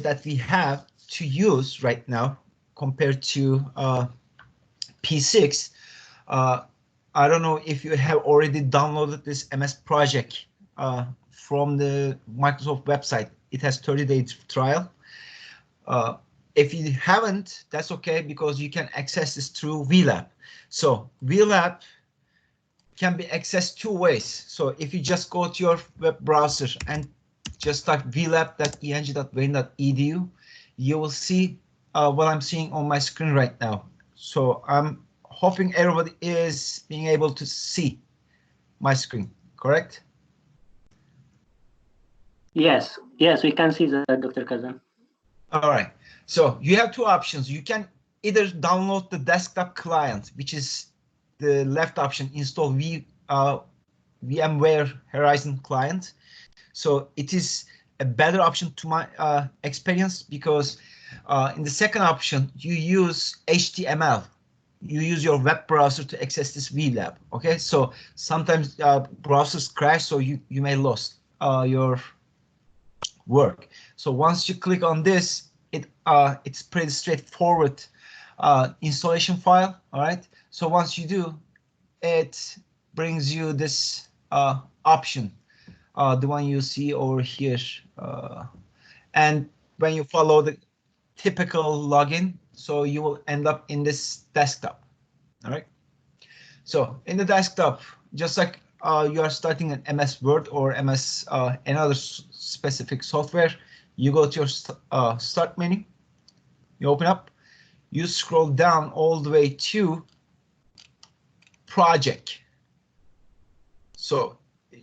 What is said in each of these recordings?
that we have to use right now compared to P6. I don't know if you have already downloaded this MS Project from the Microsoft website. It has 30-day trial. If you haven't, that's okay, because you can access this through VLab. So VLab can be accessed two ways. So if you just go to your web browser and just type vlab.eng.wayne.edu, you will see what I'm seeing on my screen right now. So I'm hoping everybody is being able to see my screen, correct? Yes, we can see that, Dr. Kazan. All right, so you have two options. You can either download the desktop client, which is the left option, install VMware Horizon client. So it is a better option to my experience, because in the second option, you use HTML. You use your web browser to access this VLab. Okay, so sometimes browsers crash, so you may lose your work. So once you click on this, it's pretty straightforward installation file. All right. So once you do, it brings you this option, the one you see over here. And when you follow the typical login, so you will end up in this desktop. All right. So in the desktop, just like you are starting an MS Word or MS another specific software, you go to your start menu, you open up, you scroll down all the way to project. So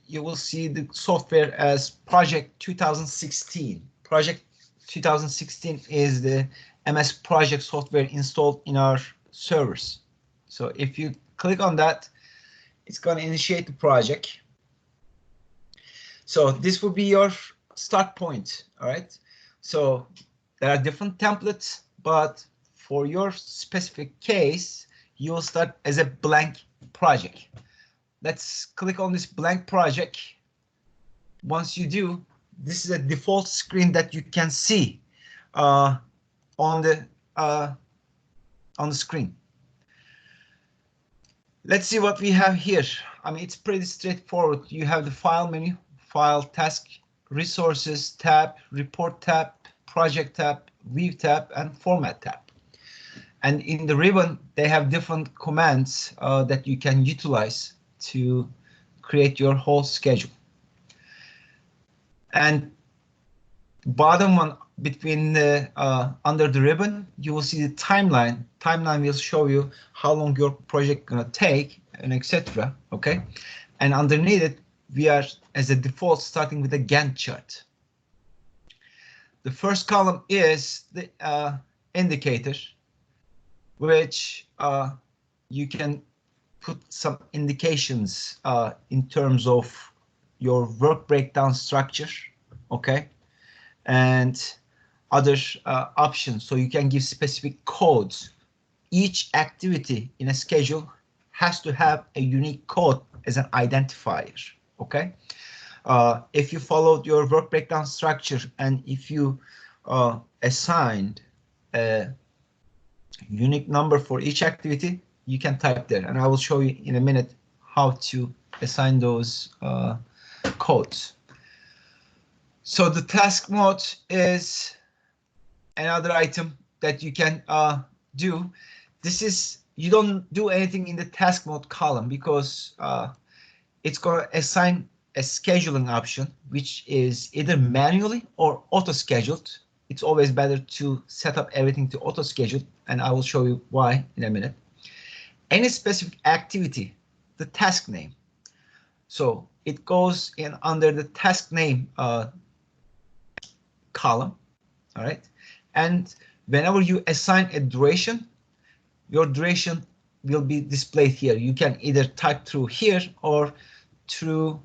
you will see the software as Project 2016. Project 2016 is the MS Project software installed in our servers. So if you click on that, it's going to initiate the project. So this will be your start point. All right. So there are different templates, but for your specific case, you will start as a blank project. Let's click on this blank project. Once you do, this is a default screen that you can see on the screen. Let's see what we have here. I mean, it's pretty straightforward. You have the file menu, file, task, resources tab, report tab, project tab, view tab, and format tab. And in the ribbon, they have different commands that you can utilize to create your whole schedule. And bottom one between the under the ribbon, you will see the timeline. Timeline will show you how long your project gonna take and etc. Okay, and underneath it, we are as a default starting with a Gantt chart. The first column is the indicator, which you can put some indications in terms of your work breakdown structure, okay, and other options. So you can give specific codes. Each activity in a schedule has to have a unique code as an identifier, okay? If you followed your work breakdown structure and if you assigned a unique number for each activity, you can type there, and I will show you in a minute how to assign those codes. So the task mode is another item that you can do. This is, you don't do anything in the task mode column because it's going to assign a scheduling option, which is either manually or auto scheduled. It's always better to set up everything to auto schedule, and I will show you why in a minute. Any specific activity, the task name. So it goes in under the task name column, all right? And whenever you assign a duration, your duration will be displayed here. You can either type through here or through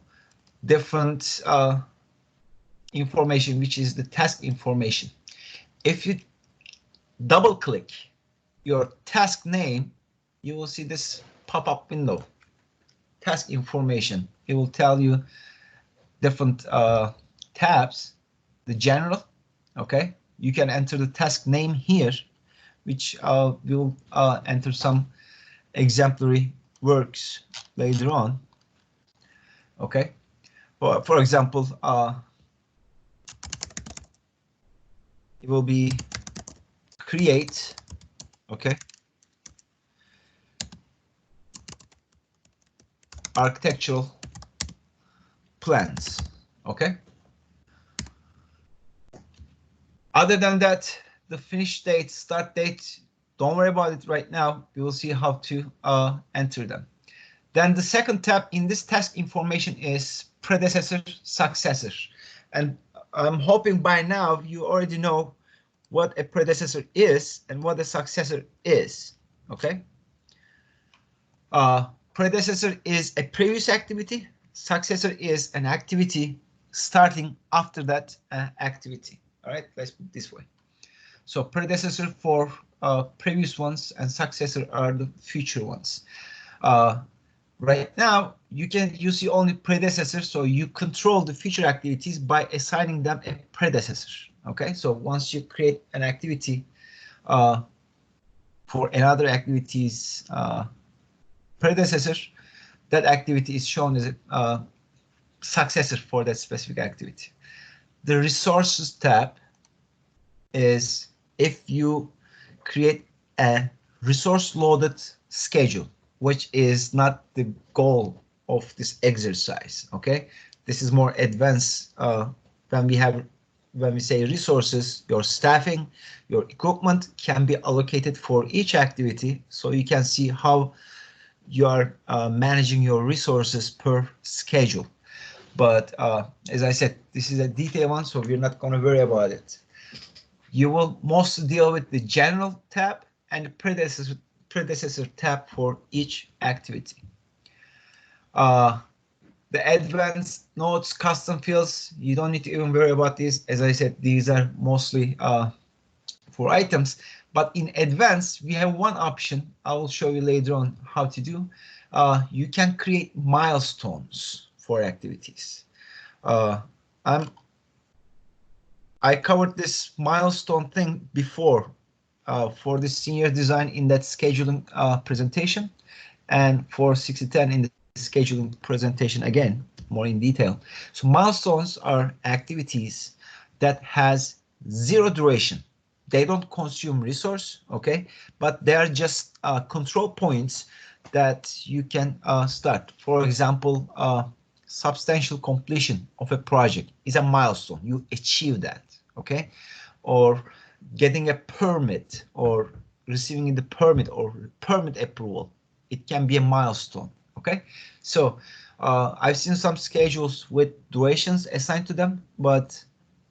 different information, which is the task information. If you double click your task name, you will see this pop-up window, task information. It will tell you different tabs, the general, okay, you can enter the task name here, which will enter some exemplary works later on. Okay, for example, it will be create, okay, architectural plans. Okay. Other than that, the finish date, start date, don't worry about it right now. We will see how to enter them. Then the second tab in this task information is predecessor, successor. And I'm hoping by now you already know what a predecessor is and what a successor is. Okay. Predecessor is a previous activity. Successor is an activity starting after that activity. All right, let's put it this way. So predecessor for previous ones and successor are the future ones. Right now, you see only predecessor, so you control the future activities by assigning them a predecessor. Okay, so once you create an activity for another activity's predecessor, that activity is shown as a successor for that specific activity. The resources tab is if you create a resource loaded schedule, which is not the goal of this exercise. Okay, this is more advanced when we say resources. Your staffing, your equipment can be allocated for each activity, so you can see how you are managing your resources per schedule. But as I said, this is a detailed one, so we're not going to worry about it. You will mostly deal with the general tab and the predecessor tab for each activity. The advanced notes, custom fields, you don't need to even worry about these. As I said, these are mostly for items. But in advanced, we have one option. I will show you later on how to do. You can create milestones for activities. I covered this milestone thing before for the senior design in that scheduling presentation, and for 6010 in the scheduling presentation again, more in detail. So milestones are activities that has zero duration. They don't consume resource, okay, but they are just control points that you can start. For example, substantial completion of a project is a milestone. You achieve that, okay, or getting a permit or receiving the permit or permit approval. It can be a milestone, okay. So I've seen some schedules with durations assigned to them, but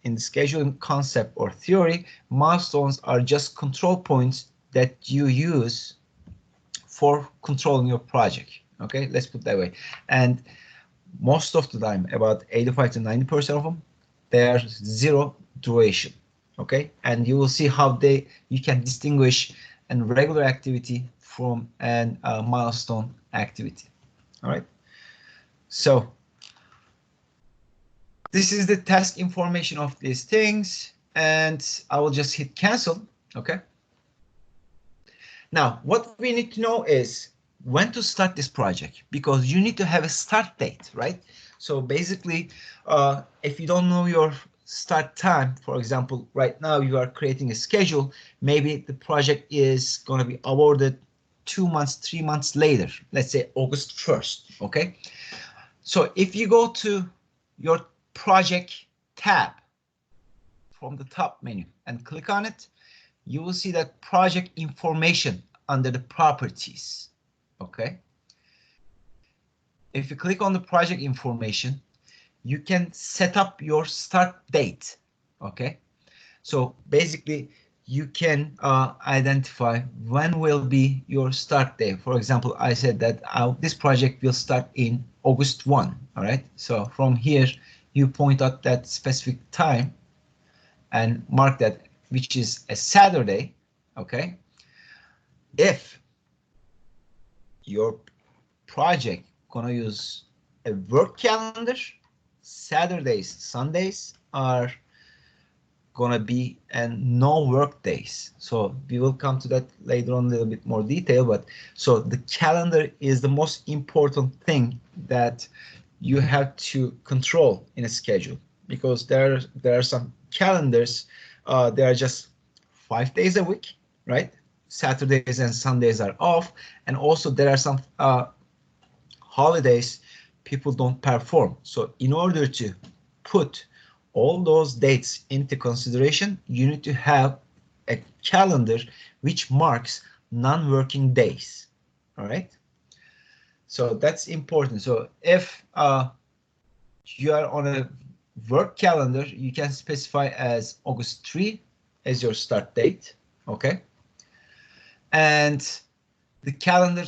in the scheduling concept or theory, milestones are just control points that you use for controlling your project. Okay, let's put it that way. And most of the time, about 85 to 90% of them, they are zero duration. Okay, and you will see how you can distinguish a regular activity from a milestone activity. All right, so this is the task information of these things, and I will just hit cancel. Okay. Now, what we need to know is when to start this project, because you need to have a start date, right? So basically, if you don't know your start time, for example, right now you are creating a schedule, maybe the project is going to be awarded 2 months, 3 months later, let's say August 1st, okay? So if you go to your project tab from the top menu and click on it, you will see that project information under the properties. Okay. If you click on the project information, you can set up your start date. Okay. So basically, you can identify when will be your start date. For example, I said that this project will start in August 1. All right. So from here, you point out that specific time and mark that, which is a Saturday. Okay. If your project gonna use a work calendar, Saturdays, Sundays are gonna be and no work days. So we will come to that later on, a little bit more detail. But so the calendar is the most important thing that you have to control in a schedule, because there are some calendars, they are just 5 days a week, right? Saturdays and Sundays are off, and also there are some holidays people don't perform. So in order to put all those dates into consideration, you need to have a calendar which marks non-working days. All right. So that's important. So if you are on a work calendar, you can specify as August 3 as your start date. Okay. And the calendar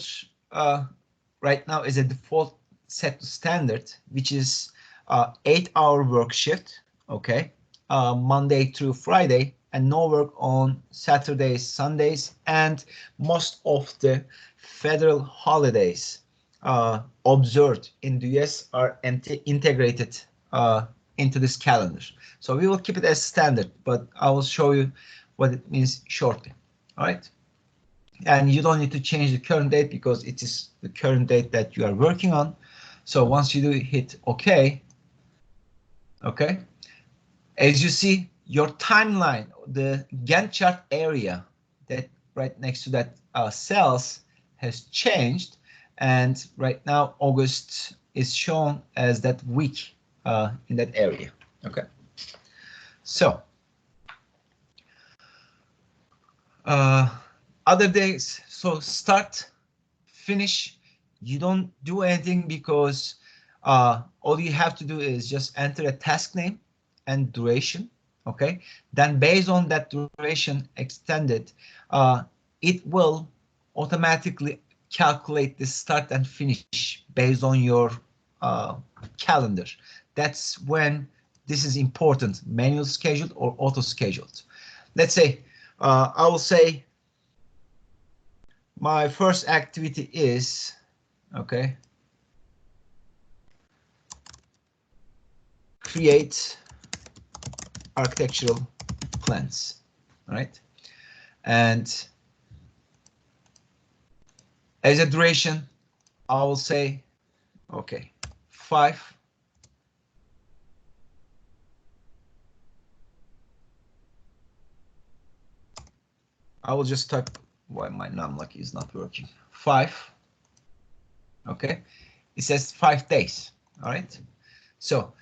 right now is a default set to standard, which is 8-hour work shift. Okay. Monday through Friday, and no work on Saturdays, Sundays, and most of the federal holidays observed in the US are integrated into this calendar. So we will keep it as standard, but I will show you what it means shortly. All right. And you don't need to change the current date because it is the current date that you are working on. So once you do hit OK, okay, as you see, your timeline, the Gantt chart area that right next to that cells has changed, and right now August is shown as that week in that area. Okay, so other days, so start, finish, you don't do anything because all you have to do is just enter a task name and duration. Okay, then based on that duration extended, it will automatically calculate the start and finish based on your calendar. That's when this is important, manual scheduled or auto scheduled. Let's say I will say my first activity is, okay, create architectural plans, right? And as a duration, I will say, okay, 5. I will just type why my numlucky is not working. 5. Okay, it says 5 days. All right. So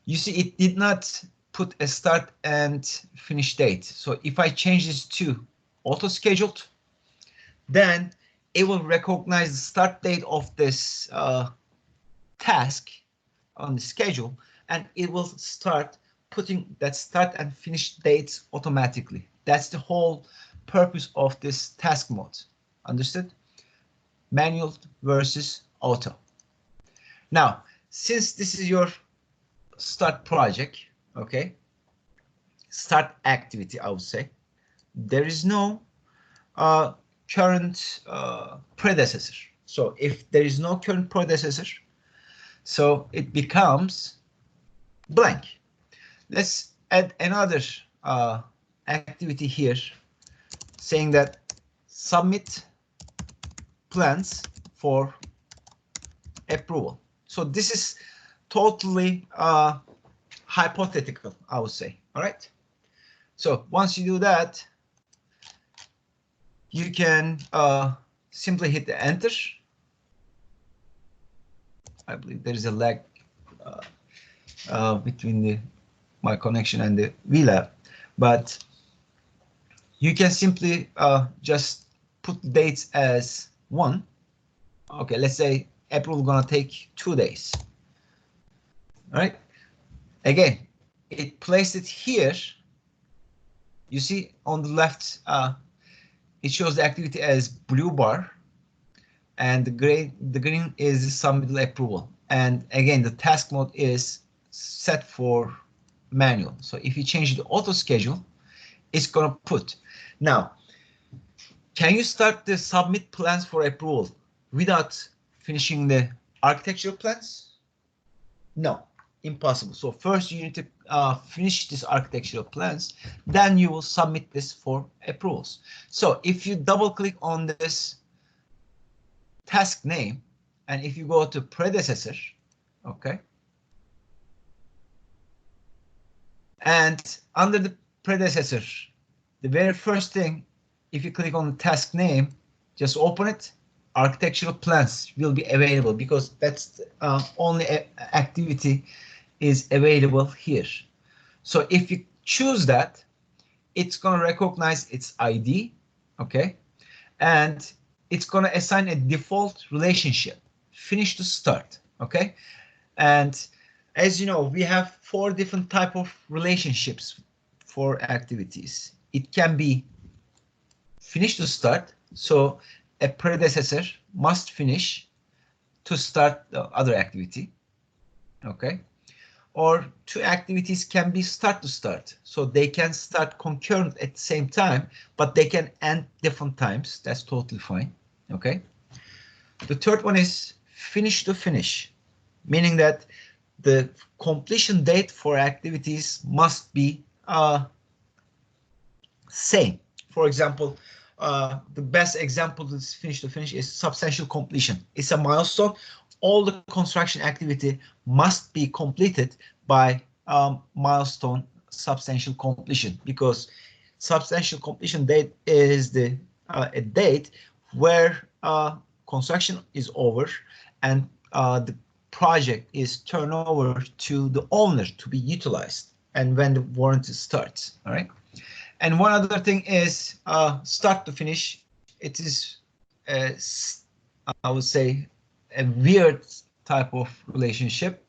you see, it did not put a start and finish date. So if I change this to auto scheduled, then it will recognize the start date of this task on the schedule, and it will start putting that start and finish dates automatically. That's the whole purpose of this task mode. Understood? Manual versus auto. Now, since this is your start project, okay, start activity, I would say, there is no current predecessor. So if there is no current predecessor, so it becomes blank. Let's add another activity here, saying that submit plans for approval. So this is totally hypothetical, I would say. All right. So once you do that, you can simply hit the enter. I believe there is a lag between my connection and the VLab, but you can simply just put dates as 1. Okay, let's say approval gonna take 2 days. All right. Again, it placed it here. You see on the left, it shows the activity as blue bar, and the green is the submittal approval. And again, the task mode is set for manual. So if you change the auto schedule, it's gonna put. Now, can you start the submit plans for approval without finishing the architectural plans? No, impossible. So first you need to finish this architectural plans, then you will submit this for approvals. So if you double click on this task name, and if you go to predecessor, okay, and under the predecessor, the very first thing, if you click on the task name, just open it, architectural plans will be available because that's only activity is available here. So if you choose that, it's going to recognize its ID, okay, and it's going to assign a default relationship, finish to start, okay. And as you know, we have 4 different type of relationships for activities. It can be finish to start, so a predecessor must finish to start the other activity, okay. Or 2 activities can be start to start, so they can start concurrent at the same time, but they can end different times. That's totally fine, okay. The third one is finish to finish, meaning that the completion date for activities must be same. For example, the best example of this finish to finish is substantial completion. It's a milestone. All the construction activity must be completed by milestone substantial completion, because substantial completion date is the a date where construction is over and the project is turned over to the owner to be utilized, and when the warranty starts. All right. And one other thing is start to finish. It is, I would say, a weird type of relationship.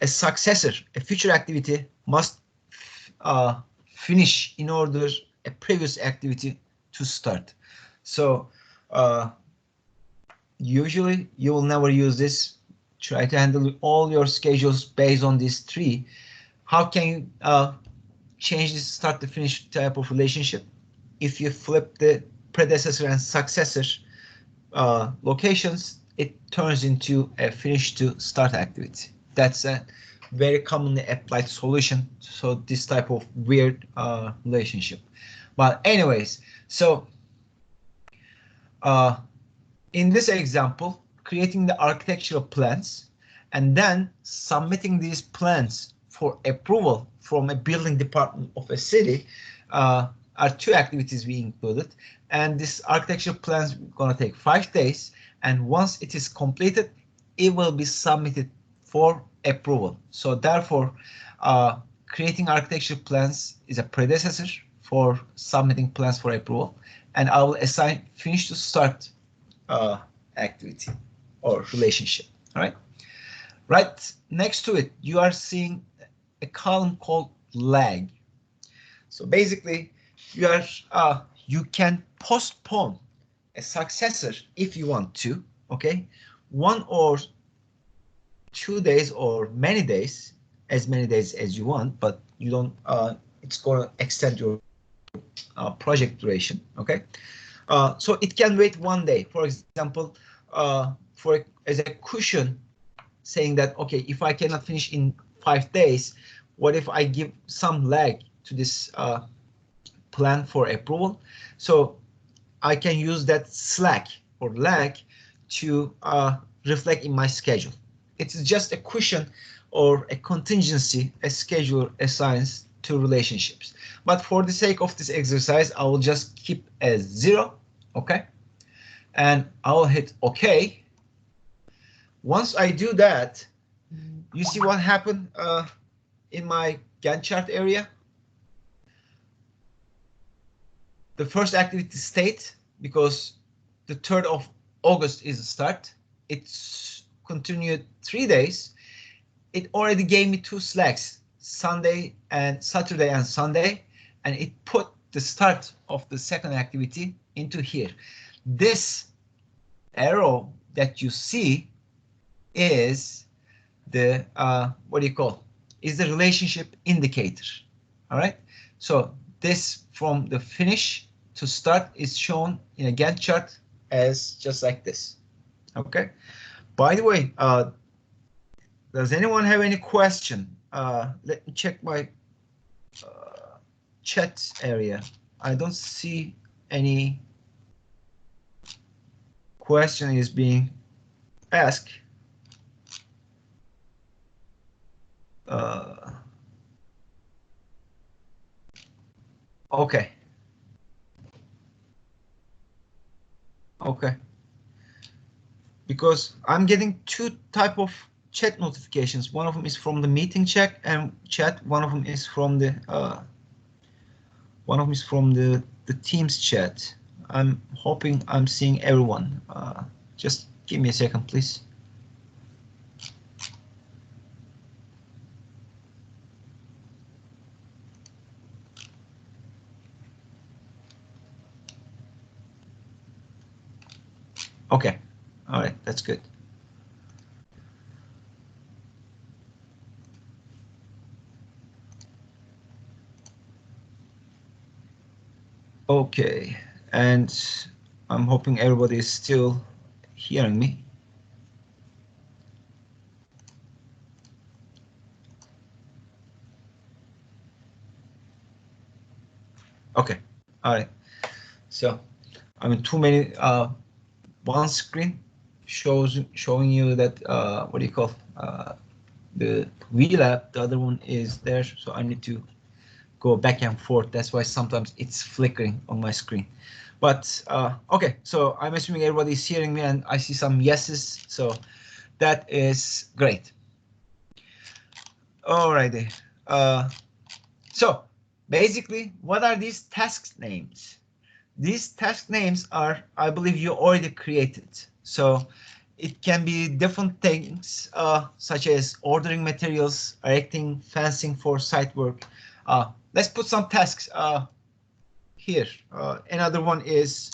A successor, a future activity must finish in order a previous activity to start. So usually you will never use this. Try to handle all your schedules based on these 3. How can you change this start to finish type of relationship? If you flip the predecessor and successor locations, it turns into a finish to start activity. That's a very commonly applied solution. So this type of weird relationship. But anyways, so in this example, creating the architectural plans and then submitting these plans for approval from a building department of a city are 2 activities we included. And this architectural plans is going to take 5 days. And once it is completed, it will be submitted for approval. So therefore, creating architectural plans is a predecessor for submitting plans for approval. And I will assign finish to start activity or relationship. All right. Right next to it, you are seeing a column called lag. So basically, you can postpone a successor if you want to. Okay, 1 or 2 days or many days, as many days as you want, but you don't. It's going to extend your project duration. Okay, so it can wait 1 day, for example, as a cushion, saying that, okay, if I cannot finish in 5 days, what if I give some lag to this plan for approval? So I can use that slack or lag to reflect in my schedule. It's just a cushion or a contingency a scheduler assigns to relationships. But for the sake of this exercise, I will just keep as 0, okay? And I will hit OK. Once I do that, you see what happened in my Gantt chart area. The first activity state, because the 3rd of August is the start, it's continued 3 days. It already gave me 2 slacks, Saturday and Sunday, and it put the start of the second activity into here. This arrow that you see is the is the relationship indicator. All right. So this from the finish to start is shown in a Gantt chart as just like this. Okay. By the way, does anyone have any question let me check my chat area. I don't see any question is being asked. Okay. Okay. Because I'm getting two type of chat notifications. One of them is from the meeting chat and chat. One of them is from the Teams chat. I'm hoping I'm seeing everyone. Just give me a second, please. Okay. All right, that's good. Okay, and I'm hoping everybody is still hearing me. Okay, all right. So, I mean, too many. One screen showing you that what do you call the VLab. The other one is there, so I need to go back and forth. That's why sometimes it's flickering on my screen. But okay, so I'm assuming everybody's hearing me, and I see some yeses. So that is great. Alrighty. So basically, what are these task names? These task names are, I believe, you already created. So it can be different things, such as ordering materials, erecting fencing for site work. Let's put some tasks here. Another one is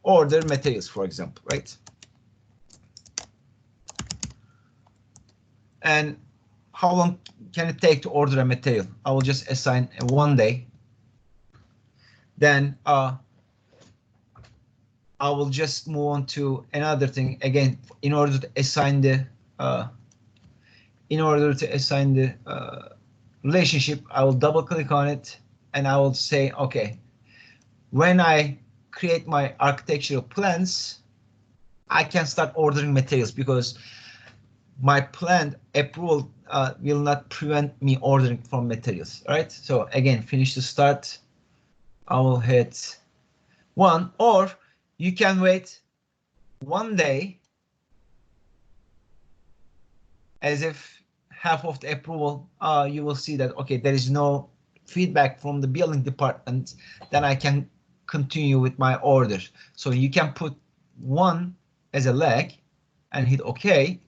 order materials, for example, right? And how long can it take to order a material? I will just assign a 1 day. Then I will just move on to another thing again in order to assign the relationship. I will double click on it and I will say, okay, when I create my architectural plans, I can start ordering materials because my plan approval will not prevent me ordering from materials, right? So again, finish to start. I will hit 1, or you can wait 1 day as if half of the approval, you will see that, okay, there is no feedback from the building department, then I can continue with my order. So you can put 1 as a leg and hit OK.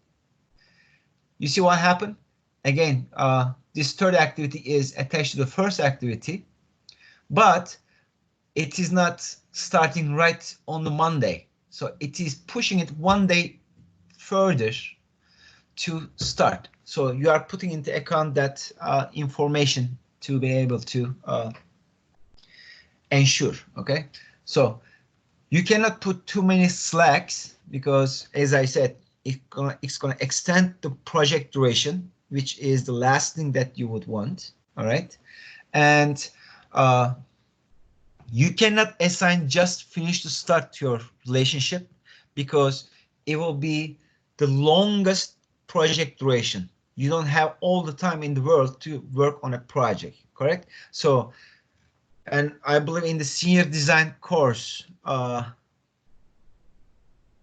You see what happened? Again, this third activity is attached to the first activity, but it is not starting right on the Monday. So it is pushing it 1 day further to start. So you are putting into account that information to be able to ensure, okay? So you cannot put too many slacks because, as I said, it's gonna extend the project duration, which is the last thing that you would want, all right? And you cannot assign just finish to start to your relationship because it will be the longest project duration. You don't have all the time in the world to work on a project, correct? So, and I believe in the senior design course,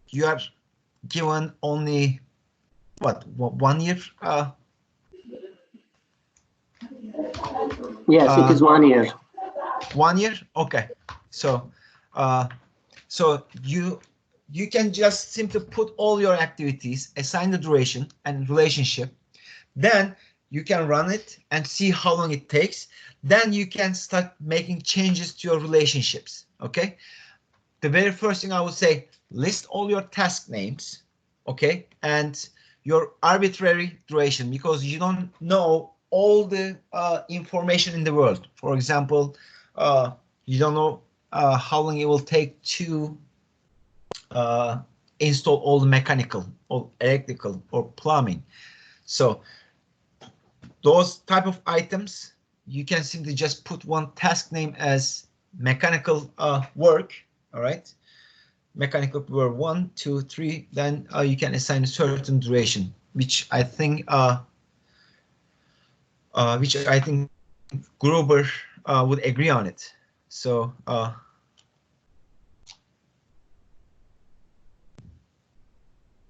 you are given only what 1 year? Yes, it is 1 year. 1 year? Okay. So, so you can just simply put all your activities, assign the duration and relationship. Then you can run it and see how long it takes. Then you can start making changes to your relationships. Okay. The very first thing I would say, list all your task names. Okay. And your arbitrary duration, because you don't know all the information in the world. For example, you don't know how long it will take to install all the mechanical or electrical or plumbing. So those type of items, you can simply just put one task name as mechanical work. All right, mechanical work 1, 2, 3. Then you can assign a certain duration, which I think Gruber would agree on it. So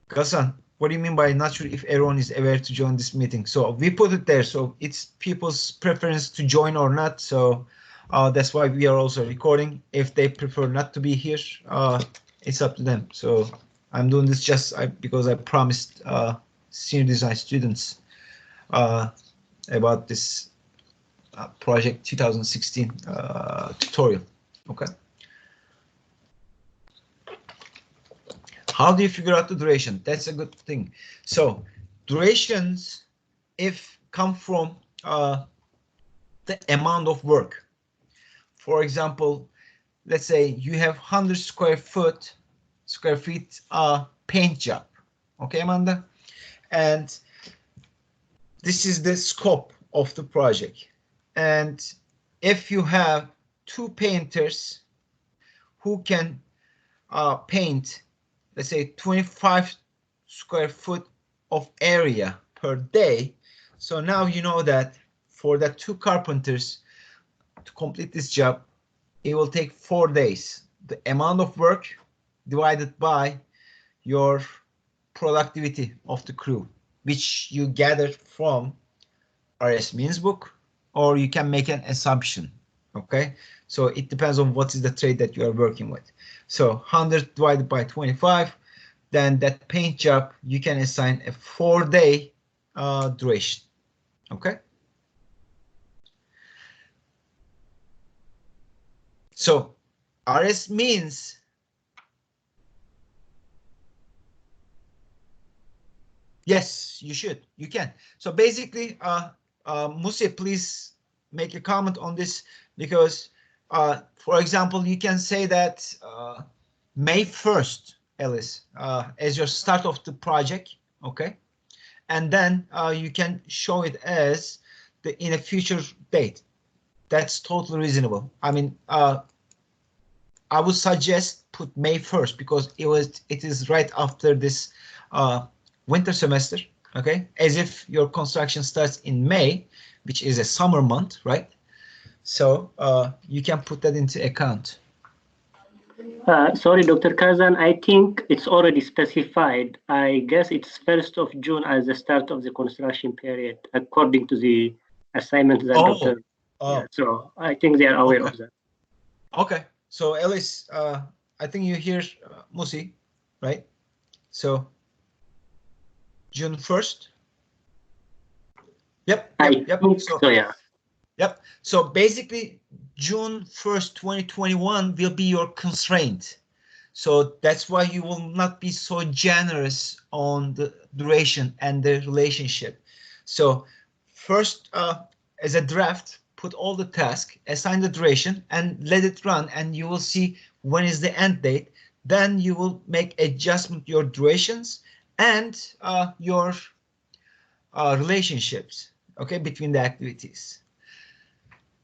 Ghassan, what do you mean by not sure if everyone is aware to join this meeting? So we put it there, so it's people's preference to join or not. So that's why we are also recording. If they prefer not to be here, it's up to them. So I'm doing this just because I promised senior design students about this project 2016 tutorial. Okay. How do you figure out the duration? That's a good thing. So durations, if come from the amount of work. For example, let's say you have 100 square feet paint job. Okay, Amanda? And this is the scope of the project. And if you have 2 painters who can paint, let's say 25 square foot of area per day. So now you know that for the 2 carpenters to complete this job, it will take 4 days. The amount of work divided by your productivity of the crew, which you gathered from RS Means book, or you can make an assumption. Okay, so it depends on what is the trade that you are working with. So 100 divided by 25, then that paint job, you can assign a 4-day duration. Okay. So RS Means yes, you should. You can. So basically, Musa, please make a comment on this, because, for example, you can say that May 1st, Alice, as your start of the project, okay? And then you can show it as in a future date. That's totally reasonable. I mean, I would suggest put May 1st because it is right after this winter semester, okay? As if your construction starts in May, which is a summer month, right? So you can put that into account. Sorry, Dr. Kazan, I think it's already specified. I guess it's 1st of June as the start of the construction period, according to the assignment that Dr. Yeah, so I think they are aware of that. Okay, so Alice, I think you hear Musi, right? So June 1st. Yep. So yeah. Yep. So basically, June 1st, 2021 will be your constraint. So that's why you will not be so generous on the duration and the relationship. So first, as a draft, put all the tasks, assign the duration, and let it run, and you will see when is the end date. Then you will make adjustment your durations and your relationships, okay, between the activities.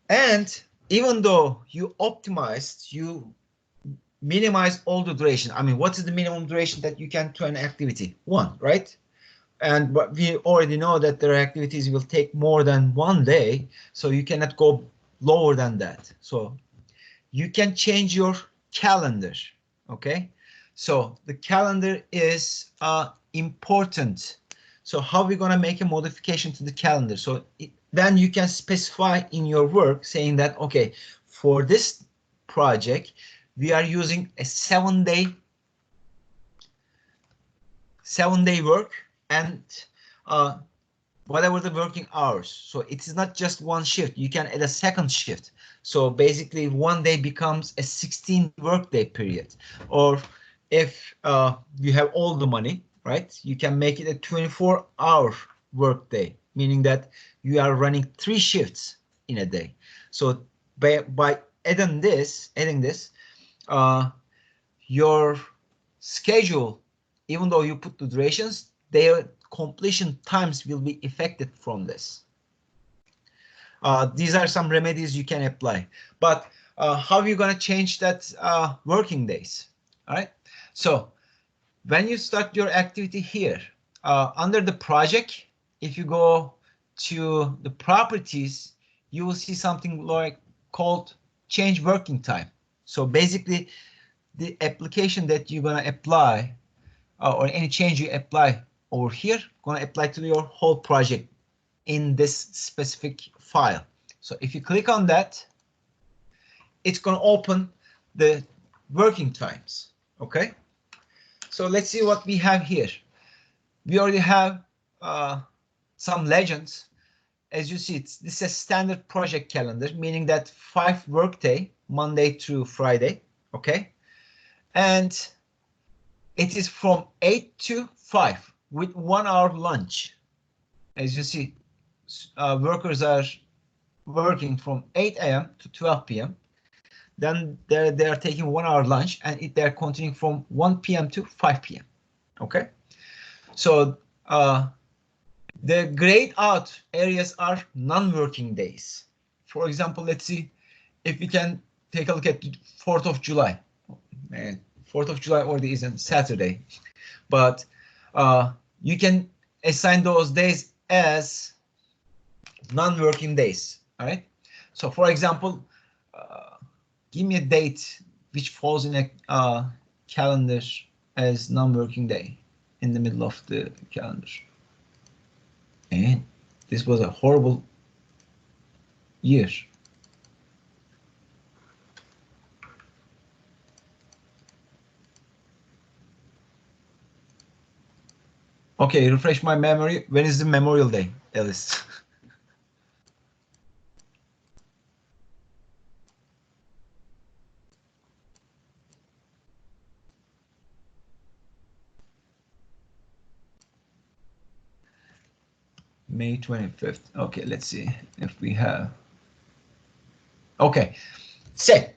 And even though you optimized, you minimize all the duration. I mean, what is the minimum duration that you can do an activity? 1, right? And but we already know that their activities will take more than 1 day, so you cannot go lower than that. So you can change your calendar, okay? So the calendar is important. So how are we going to make a modification to the calendar? So then you can specify in your work saying that, okay, for this project, we are using a 7-day work and whatever the working hours. So it is not just 1 shift. You can add a 2nd shift. So basically 1 day becomes a 16 workday period. Or if you have all the money, right, you can make it a 24-hour workday, meaning that you are running 3 shifts in a day. So by adding this, your schedule, even though you put the durations, their completion times will be affected from this. These are some remedies you can apply. But how are you going to change that working days? All right. So when you start your activity here, under the project, if you go to the properties, you will see something like called change working time. So basically, the application that you're going to apply or any change you apply over here going to apply to your whole project in this specific file. So if you click on that, it's going to open the working times. Okay. So let's see what we have here. We already have some legends. As you see, this is a standard project calendar, meaning that 5 workday, Monday through Friday. Okay. And it is from 8 to 5 with 1 hour lunch. As you see, workers are working from 8 a.m. to 12 p.m. Then they are taking 1 hour lunch, and they're continuing from 1 p.m. to 5 p.m. Okay, so the grayed out areas are non-working days. For example, let's see if we can take a look at 4th of July. Man, 4th of July already is on Saturday, but you can assign those days as non-working days. All right. So, for example, give me a date which falls in a calendar as non-working day in the middle of the calendar. And this was a horrible year. Okay, refresh my memory. When is the Memorial Day, Alice? May 25th. Okay, let's see if we have. Okay, say,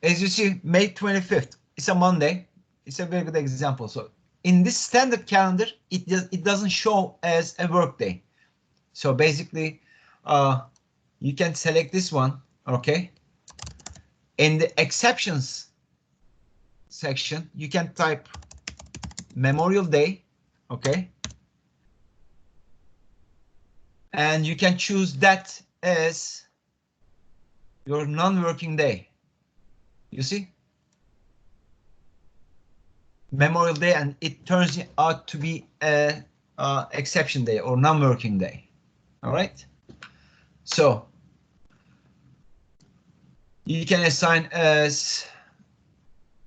as you see, May 25th. It's a Monday. It's a very good example. So in this standard calendar, it doesn't show as a work day. So basically, you can select this one. Okay. In the exceptions section, you can type Memorial Day. Okay. And you can choose that as your non-working day. You see? Memorial Day, and it turns out to be a exception day or non-working day. All right. So you can assign as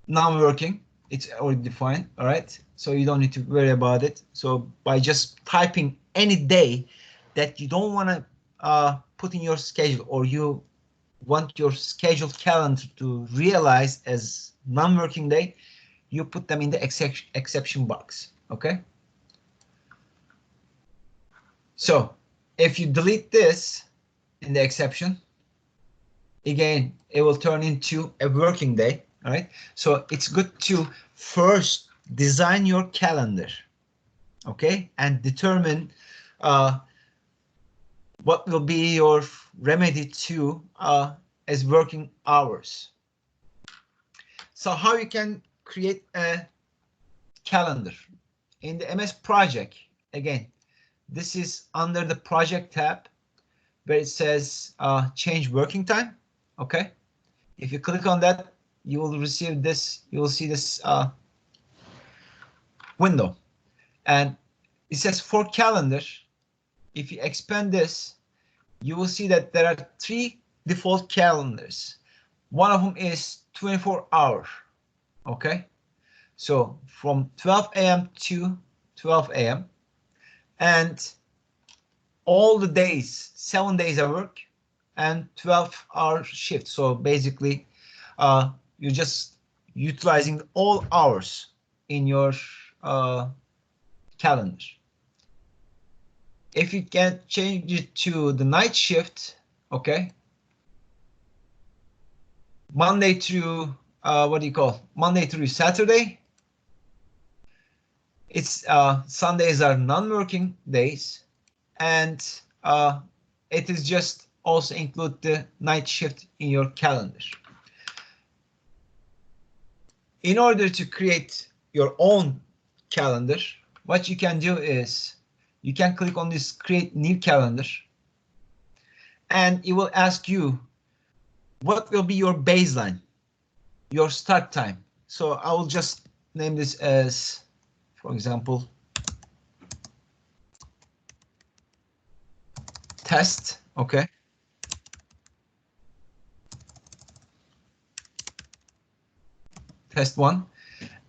non-working. It's already defined. All right. So you don't need to worry about it. So by just typing any day that you don't want to put in your schedule, or you want your scheduled calendar to realize as non-working day, you put them in the exception box. Okay. So if you delete this in the exception, again, it will turn into a working day. All right. So it's good to first design your calendar. Okay. And determine what will be your remedy to as working hours. So how you can create a calendar in the MS project. Again, this is under the project tab where it says change working time. Okay. If you click on that, you will receive this. You will see this window, and it says for calendar. If you expand this, you will see that there are 3 default calendars. One of them is 24 hours. Okay. So from 12 a.m. to 12 a.m. and all the days, 7 days of work and 12-hour shift. So basically, you're just utilizing all hours in your calendar. If you can change it to the night shift, okay. Monday through Monday through Saturday. It's Sundays are non-working days, and it is just also include the night shift in your calendar. In order to create your own calendar, what you can do is you can click on this create new calendar, and it will ask you what will be your baseline, your start time. So I will just name this as, for example, test. Okay. Test 1.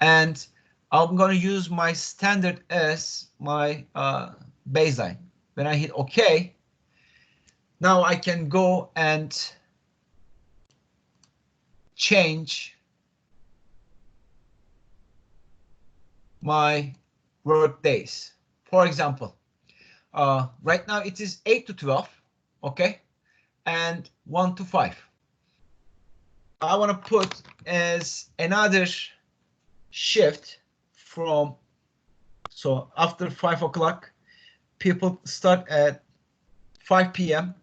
And I'm going to use my standard as my baseline. When I hit OK, now I can go and change my work days. For example, right now it is 8 to 12, okay, and 1 to 5. I want to put as another shift from, so after 5 o'clock, people start at 5 p.m.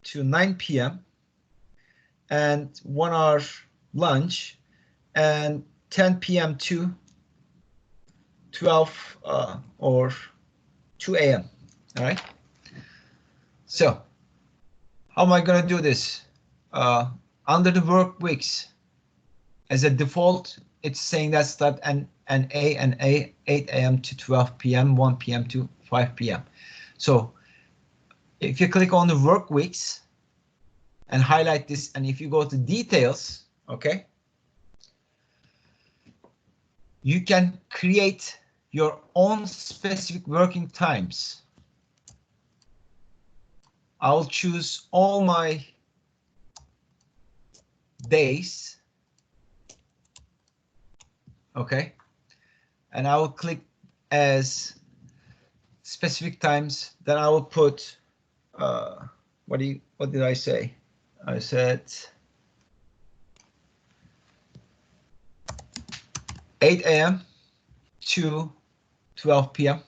to 9 p.m. and 1 hour lunch, and 10 p.m. to 12 or 2 a.m. All right. So how am I going to do this? Under the work weeks, as a default, it's saying that start an 8 a.m. to 12 p.m., 1 p.m. to 5 p.m. So if you click on the work weeks and highlight this, and if you go to details, okay, you can create your own specific working times. I'll choose all my days, okay, and I will click as specific times. Then I will put what did I say? I said 8 a.m. to 12 p.m.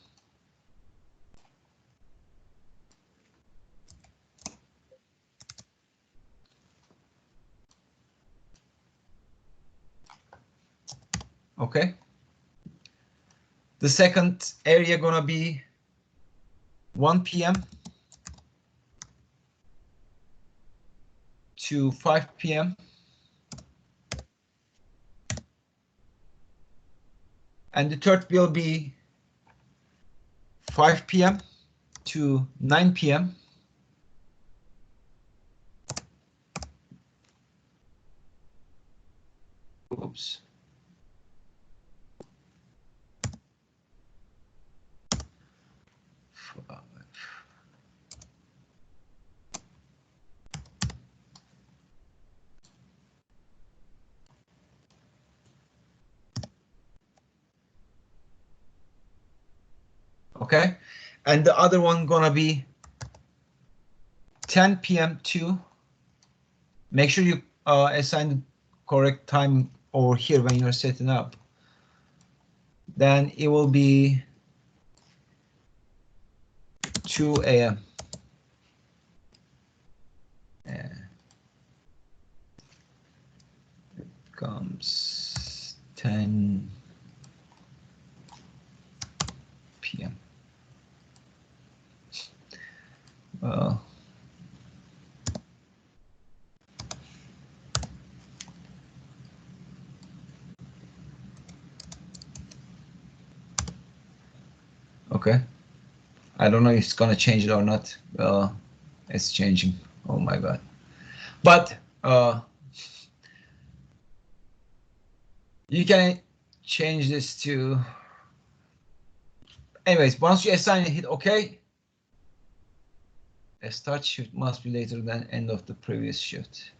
Okay. The second area gonna be 1 p.m. to 5 p.m. And the third will be 5 p.m. to 9 p.m. Oops. Okay, and the other one gonna be 10 p.m. to, make sure you assign the correct time over here when you're setting up. Then it will be 2 a.m. It comes 10 p.m. Well, okay. I don't know if it's gonna change it or not. It's changing. Oh my god. But you can change this to, anyways, once you assign it, hit OK. A start shift must be later than end of the previous shift.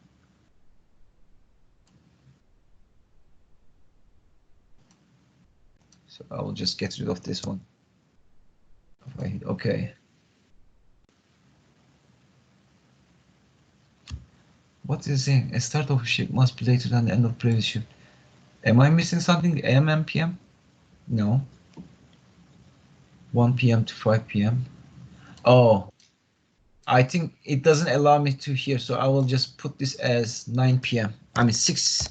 So I will just get rid of this one. If I hit OK. What is it? A start of a shift must be later than the end of previous shift. Am I missing something? AM and PM? No. 1 p.m. to 5 p.m. Oh. I think it doesn't allow me to here, so I will just put this as 9 p.m. I mean 6.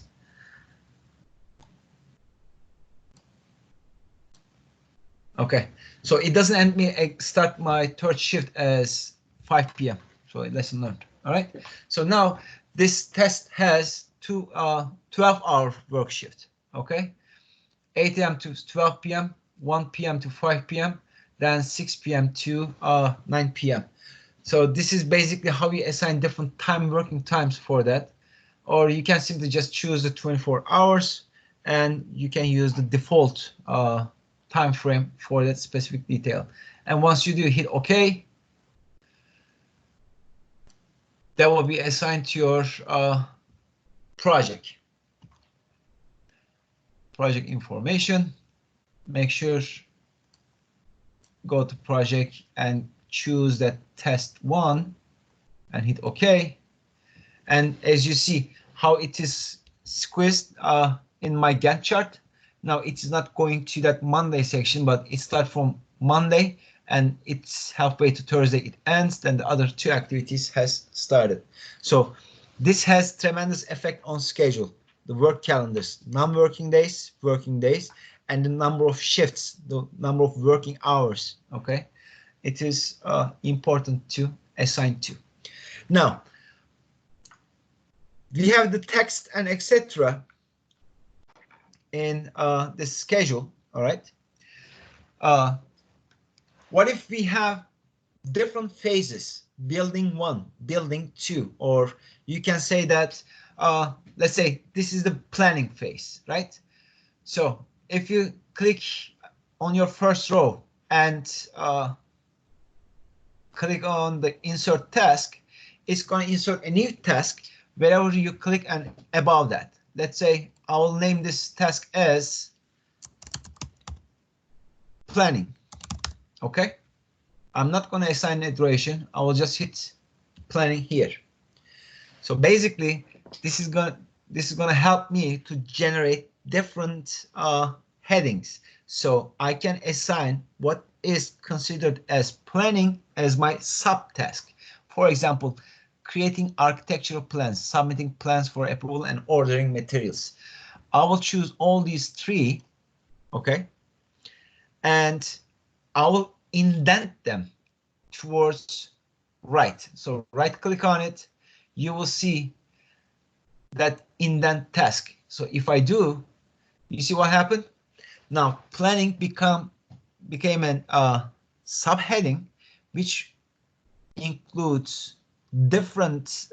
Okay, so it doesn't let me start my third shift as 5 p.m. So lesson learned. All right. So now this test has 12-hour work shift. Okay, 8 a.m. to 12 p.m., 1 p.m. to 5 p.m., then 6 p.m. to 9 p.m. So this is basically how you assign different working times for that. Or you can simply just choose the 24 hours and you can use the default time frame for that specific detail. And once you do hit OK, that will be assigned to your project. Project information. Make sure go to project and choose that test 1 and hit OK. And as you see how it is squeezed in my Gantt chart, now it's not going to that Monday section, but it starts from Monday and it's halfway to Thursday it ends, then the other 2 activities has started. So this has tremendous effect on schedule, the work calendars, non-working days, working days, and the number of shifts, the number of working hours. Okay, it is important to assign to. Now we have the text and etc. in the schedule. All right. What if we have different phases? Building 1, building 2, or you can say that let's say this is the planning phase, right? So if you click on your first row and click on the insert task, it's going to insert a new task wherever you click and above that. Let's say I will name this task as planning. Okay, I'm not going to assign a duration. I will just hit planning here. So basically, this is going to help me to generate different headings. So I can assign what is considered as planning as my subtask. For example, creating architectural plans, submitting plans for approval, and ordering materials. I will choose all these 3, okay, and I will indent them towards right. So right click on it, you will see that indent task. So if I do, you see what happened? Now planning became an subheading, which includes different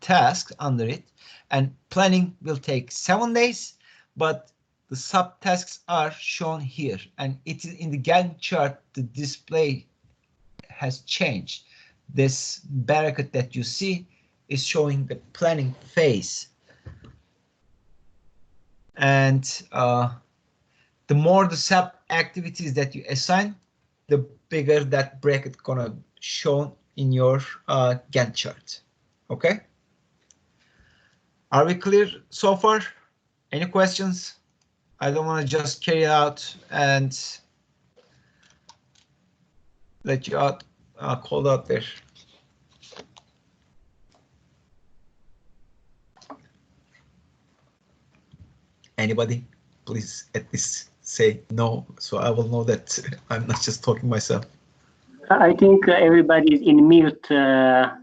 tasks under it, and planning will take 7 days, but the subtasks are shown here, and it is in the Gantt chart. The display has changed. This bracket that you see is showing the planning phase, and the more the sub activities that you assign, the bigger that bracket gonna show in your Gantt chart. Okay, are we clear so far? Any questions? I don't want to just carry it out and let you out cold out there. Anybody, please at least say no, so I will know that I'm not just talking myself. I think everybody is in mute,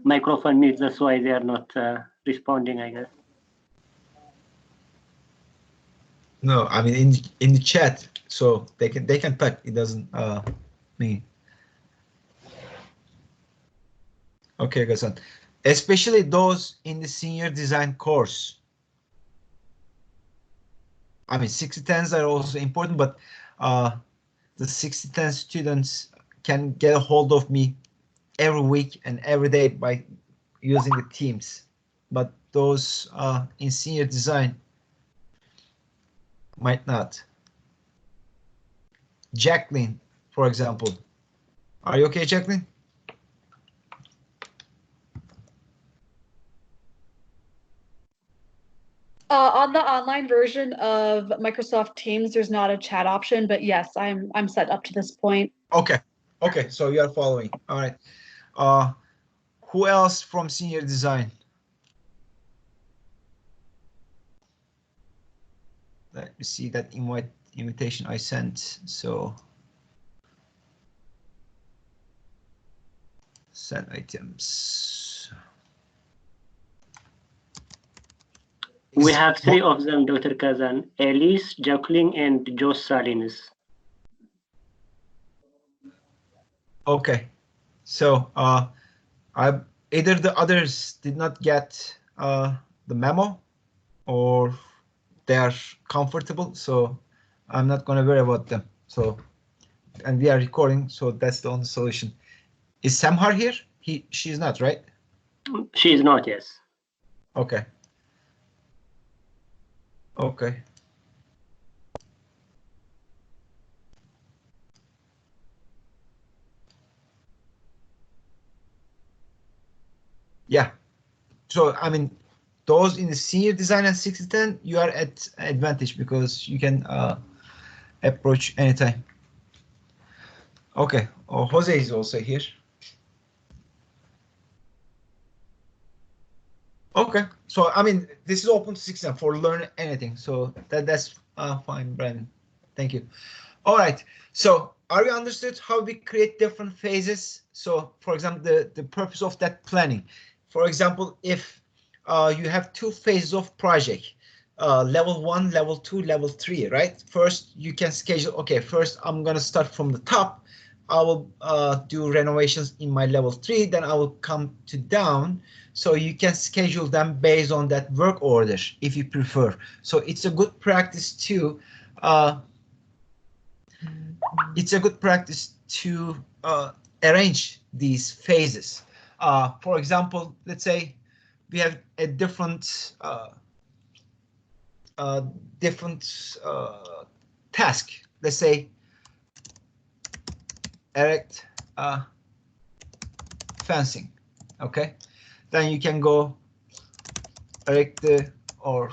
microphone mute. That's why they are not responding, I guess. No, I mean in the chat, so they can type. It doesn't mean. Okay, Ghassan. Especially those in the senior design course. I mean, 6010s are also important, but the 6010 students can get a hold of me every week and every day by using the Teams. But those in senior design might not. Jacqueline, for example. Are you okay, Jacqueline? On the online version of Microsoft Teams, there's not a chat option, but yes, I'm set up to this point. Okay. Okay, so you are following. All right. Who else from senior design? Let me see that invitation I sent. So send items. We have 3 of them, Dr. Kazan: Elise, Jacqueline, and Joe Salinas. Okay, so either the others did not get the memo, or they are comfortable, so I'm not going to worry about them. So, and we are recording, so that's the only solution. Is Samhar here? She's not, right? She is not, yes. Okay. Okay. Yeah. So, I mean, those in the senior design and 6-10, you are at advantage because you can approach anytime. Okay. Oh, Jose is also here. Okay. So, I mean, this is open to 6-10 for learn anything. So that's fine, Brandon. Thank you. All right. So are we understood how we create different phases? So, for example, the purpose of that planning. For example, if you have 2 phases of project, level 1, level 2, level 3, right? First, you can schedule, okay, first I'm going to start from the top. I will do renovations in my level 3, then I will come to down. So you can schedule them based on that work order if you prefer. So it's a good practice to arrange these phases. For example, let's say we have a different task. Let's say erect fencing. Okay, then you can go erect or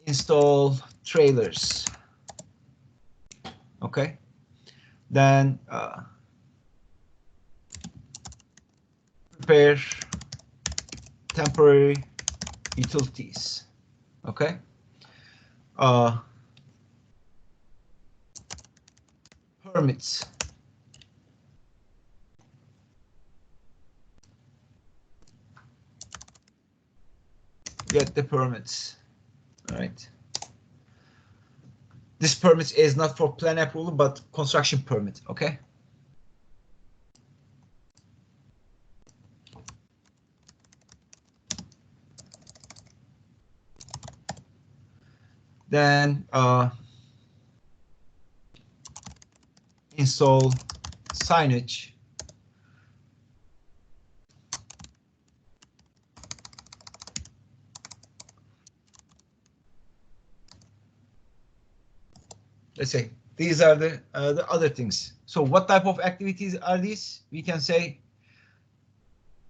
install trailers. Okay, then prepare temporary utilities. Okay, permits. Get the permits. All right. This permit is not for plan approval, but construction permit. Okay. Then install signage. Let's say these are the other things. So what type of activities are these? We can say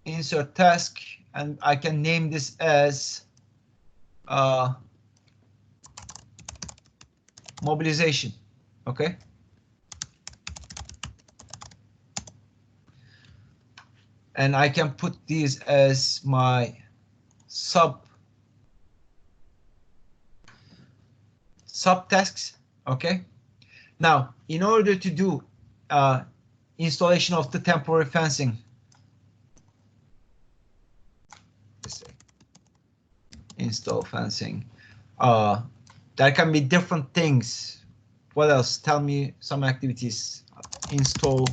insert task, and I can name this as mobilization. Okay. And I can put these as my subtasks. Okay. Now, in order to do installation of the temporary fencing, let's say install fencing. There can be different things. What else? Tell me some activities. Install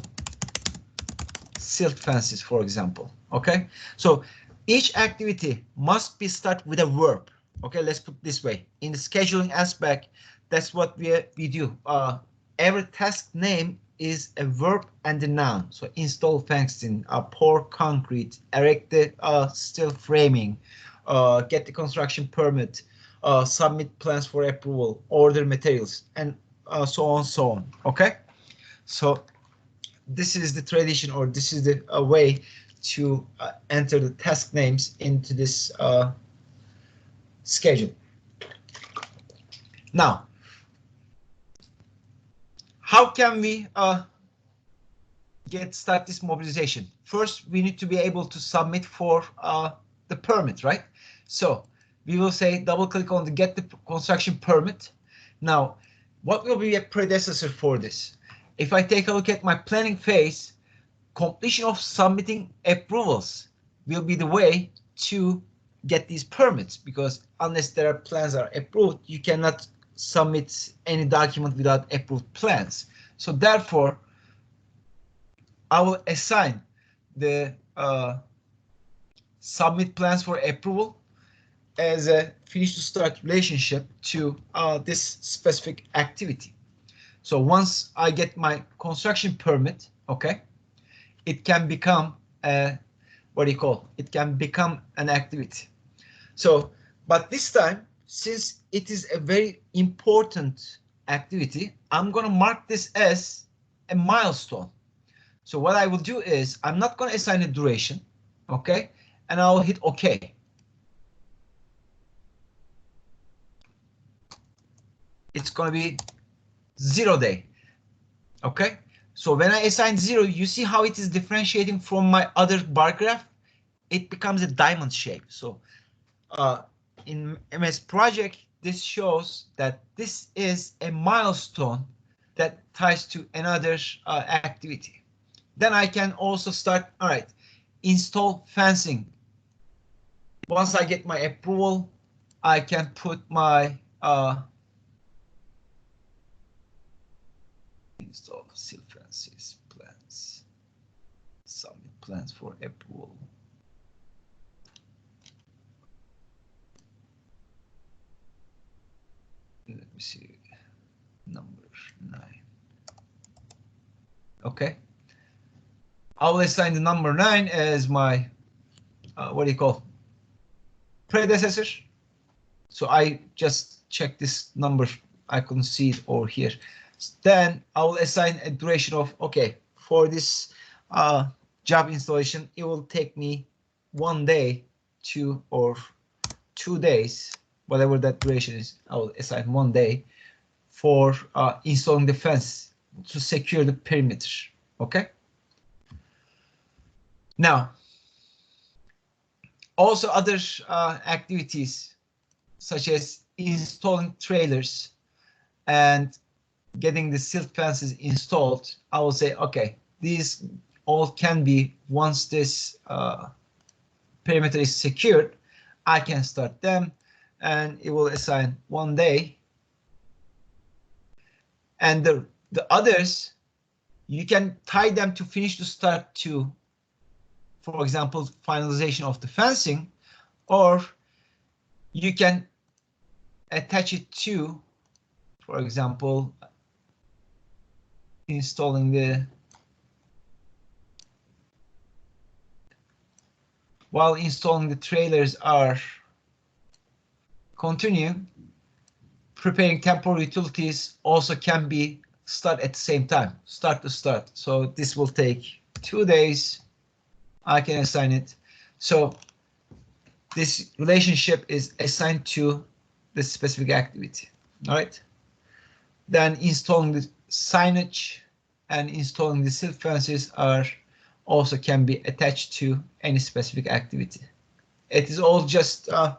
silt fences, for example. Okay, so each activity must be start with a verb. Okay, let's put it this way. In the scheduling aspect, that's what we do. Every task name is a verb and a noun. So install fencing, pour concrete, erect the steel framing, get the construction permit, submit plans for approval, order materials, and so on, so on. Okay, so this is the tradition, or this is the way to enter the task names into this schedule. Now, how can we start this mobilization? First, we need to be able to submit for the permit, right? So we will say double click on the get the construction permit. Now, what will be a predecessor for this? If I take a look at my planning phase, completion of submitting approvals will be the way to get these permits, because unless their plans are approved, you cannot submit any document without approved plans. So therefore, I will assign the submit plans for approval as a finish to start relationship to this specific activity. So once I get my construction permit, okay, it can become a, it can become an activity. So, but this time, since it is a very important activity, I'm going to mark this as a milestone. So what I will do is I'm not going to assign a duration, okay, and I'll hit OK. It's going to be 0 day. Okay, so when I assign 0, you see how it is differentiating from my other bar graph? It becomes a diamond shape. So in MS Project, this shows that this is a milestone that ties to another activity. Then I can also start, all right, install fencing. Once I get my approval, I can put my install silt fences plans, submit plans for approval. Let me see, number 9. Okay, I will assign the number 9 as my predecessor. So I just check this number, I couldn't see it over here. Then I will assign a duration of, okay, for this job installation, it will take me 1 day or 2 days, whatever that duration is. I will assign 1 day for installing the fence to secure the perimeter. Okay. Now, also other activities such as installing trailers and getting the silt fences installed, I will say, okay, these all can be, once this perimeter is secured, I can start them, and it will assign 1 day. And the others, you can tie them to finish to start to, for example, finalization of the fencing, or you can attach it to, for example, installing while installing the trailers are continuing, preparing temporary utilities also can be start at the same time, start to start. So this will take 2 days. I can assign it. So this relationship is assigned to the specific activity. All right. Then installing the signage and installing the silt fences are also can be attached to any specific activity. It is all just a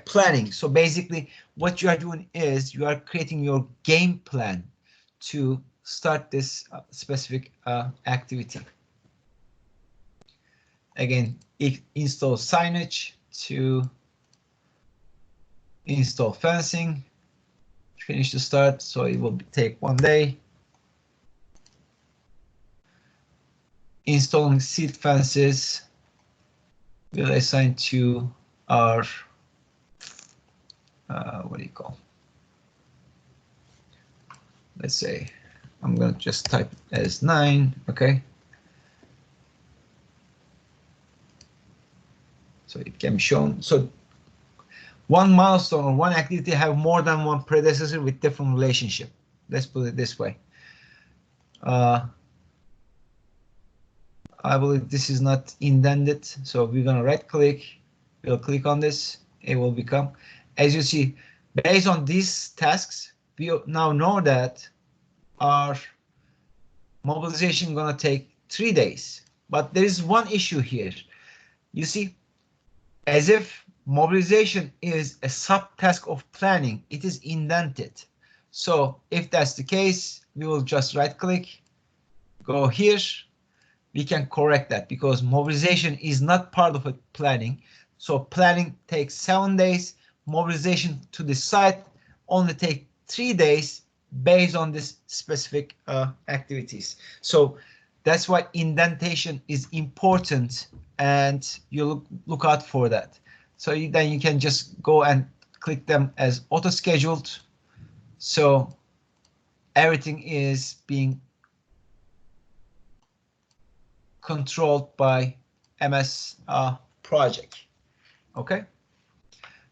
planning. So basically what you are doing is you are creating your game plan to start this specific activity. Again, install signage to install fencing, finish to start, so it will take 1 day. Installing silt fences will assign to our let's say I'm going to just type it as 9. Okay, so it can be shown. So one milestone or one activity have more than one predecessor with different relationship. Let's put it this way. I believe this is not indented, so we're gonna right click, we'll click on this, it will become, as you see, based on these tasks, we now know that our mobilization gonna take 3 days. But there is one issue here. You see, as if mobilization is a subtask of planning, it is indented. So if that's the case, we will just right click, go here. We can correct that because mobilization is not part of a planning. So planning takes 7 days. Mobilization to the site only take 3 days based on this specific activities. So that's why indentation is important, and you look out for that. So then you can just go and click them as auto scheduled. So everything is being controlled by MS project. Okay.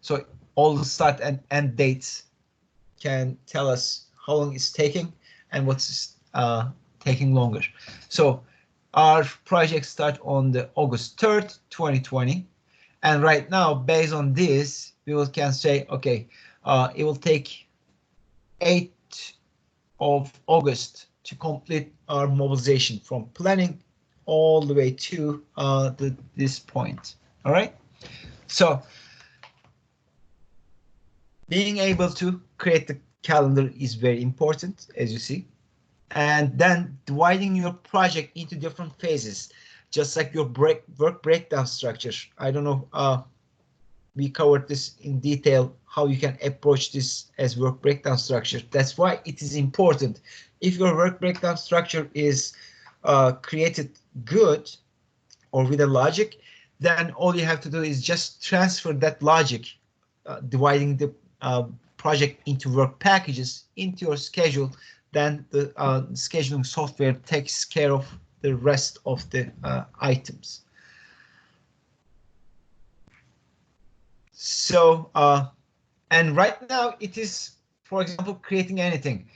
So all the start and end dates can tell us how long it's taking and what's taking longer. So our project start on the August 3rd, 2020. And right now, based on this, we can say, okay, it will take 8th of August to complete our mobilization from planning all the way to this point. All right. So being able to create the calendar is very important, as you see. And then dividing your project into different phases, just like your work breakdown structure. I don't know, we covered this in detail, how you can approach this as work breakdown structure. That's why it is important. If your work breakdown structure is created good or with a logic, then all you have to do is just transfer that logic, dividing the project into work packages into your schedule. Then the scheduling software takes care of the rest of the items. So, and right now it is, for example, creating anything.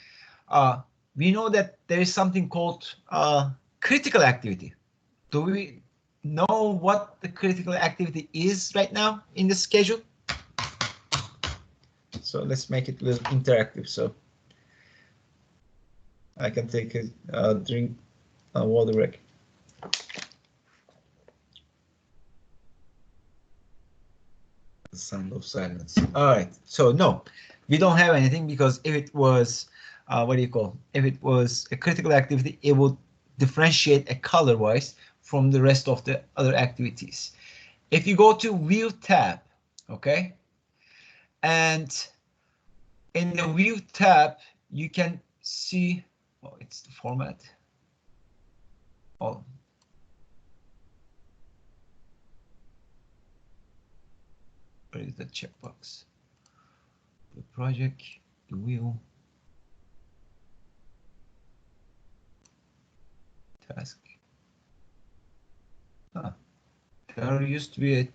We know that there is something called critical activity. Do we know what the critical activity is right now in the schedule? So let's make it a little interactive. So I can take a drink, water break. The sound of silence. All right. So no, we don't have anything, because if it was, if it was a critical activity, it would differentiate a color wise from the rest of the other activities. If you go to View tab, okay, and in the View tab, you can see, oh, it's the format. Oh. Where is the checkbox? The project, the view, task. There used to be a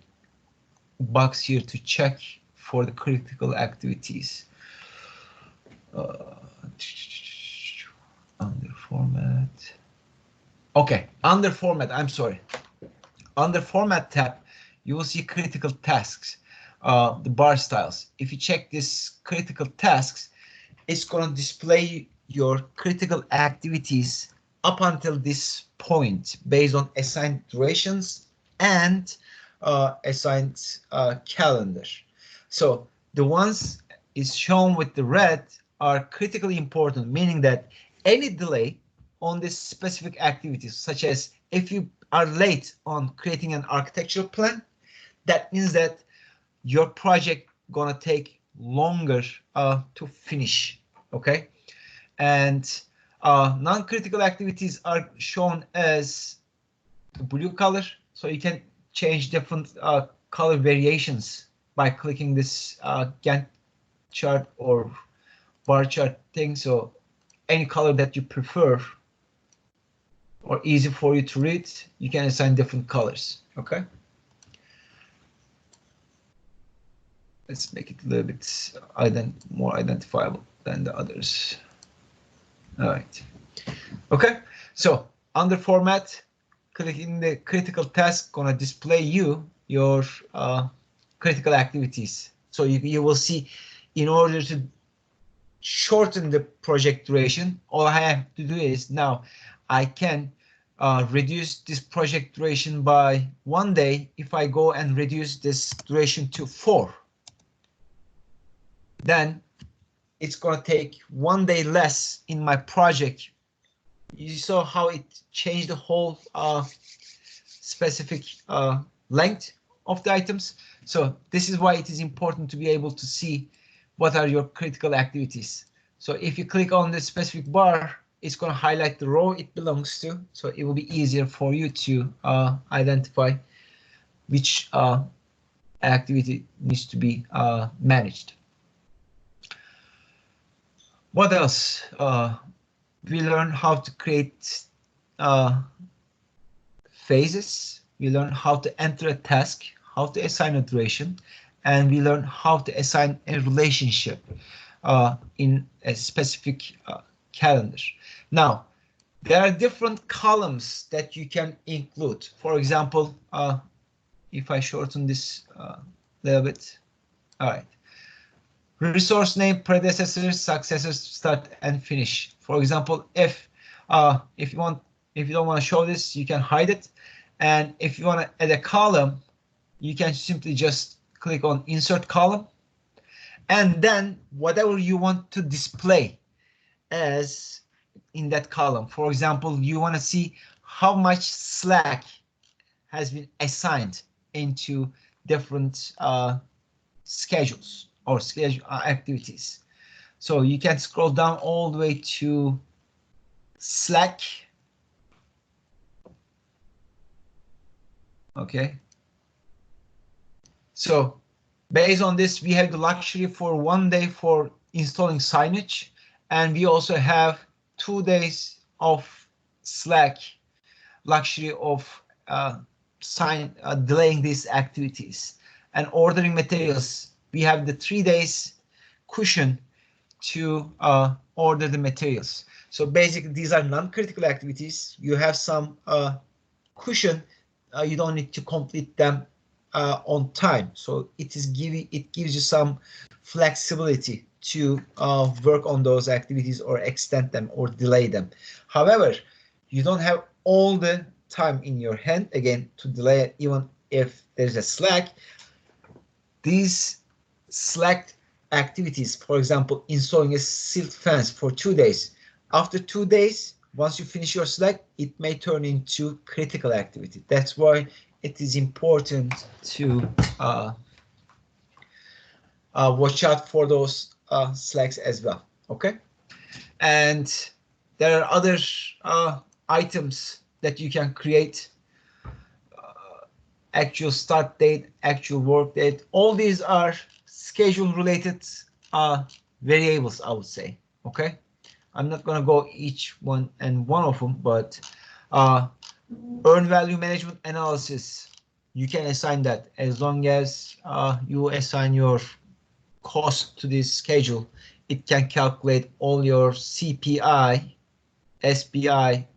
box here to check for the critical activities. Under format. Okay, under format, I'm sorry. Under format tab, you will see critical tasks, the bar styles. If you check this critical tasks, it's going to display your critical activities up until this point based on assigned durations and assigned calendar. So the ones is shown with the red are critically important, meaning that any delay on this specific activities, such as if you are late on creating an architectural plan, that means that your project gonna take longer to finish, okay? And non-critical activities are shown as the blue color, so you can change different color variations by clicking this Gantt chart or bar chart thing. So any color that you prefer or easy for you to read, you can assign different colors, okay? Let's make it a little bit more identifiable than the others. All right. Okay, so under format, clicking the critical task gonna display you your critical activities. So you will see, in order to shorten the project duration, all I have to do is now I can reduce this project duration by 1 day if I go and reduce this duration to 4. Then it's going to take 1 day less in my project. You saw how it changed the whole specific length of the items. So this is why it is important to be able to see what are your critical activities. So if you click on the specific bar, it's going to highlight the row it belongs to. So it will be easier for you to identify which activity needs to be managed. What else? We learn how to create phases. We learn how to enter a task, how to assign a duration, and we learn how to assign a relationship in a specific calendar. Now, there are different columns that you can include. For example, if I shorten this a little bit, all right. Resource name, predecessors, successors, start and finish. For example, if you don't want to show this, you can hide it. And if you want to add a column, you can simply just click on insert column. And then whatever you want to display as in that column. For example, you want to see how much slack has been assigned into different schedules or schedule activities. So you can scroll down all the way to Slack. Okay. So based on this, we have the luxury for 1 day for installing signage, and we also have 2 days of Slack luxury of delaying these activities. And ordering materials, we have the 3 days cushion to order the materials. So basically, these are non-critical activities. You have some cushion. You don't need to complete them on time. So it gives you some flexibility to work on those activities or extend them or delay them. However, you don't have all the time in your hand again to delay it, even if there's a slack. These slack activities, for example, installing a silt fence for 2 days. After 2 days, once you finish your slack, it may turn into critical activity. That's why it is important to watch out for those slacks as well. Okay, and there are other items that you can create. Actual start date, actual work date. All these are schedule related variables, I would say. Okay, I'm not going to go each one and one of them, but earned value management analysis, you can assign that as long as you assign your cost to this schedule. It can calculate all your CPI, SPI,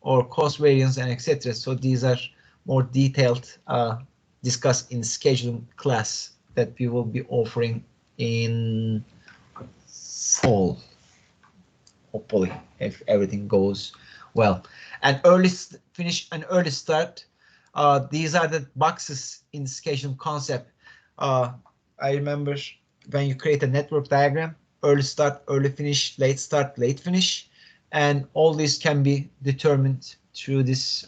or cost variance, and etc. So these are more detailed discussed in scheduling class that we will be offering in fall, hopefully, if everything goes well. And early finish and early start, these are the boxes in scheduling concept. I remember when you create a network diagram, early start, early finish, late start, late finish, and all this can be determined through this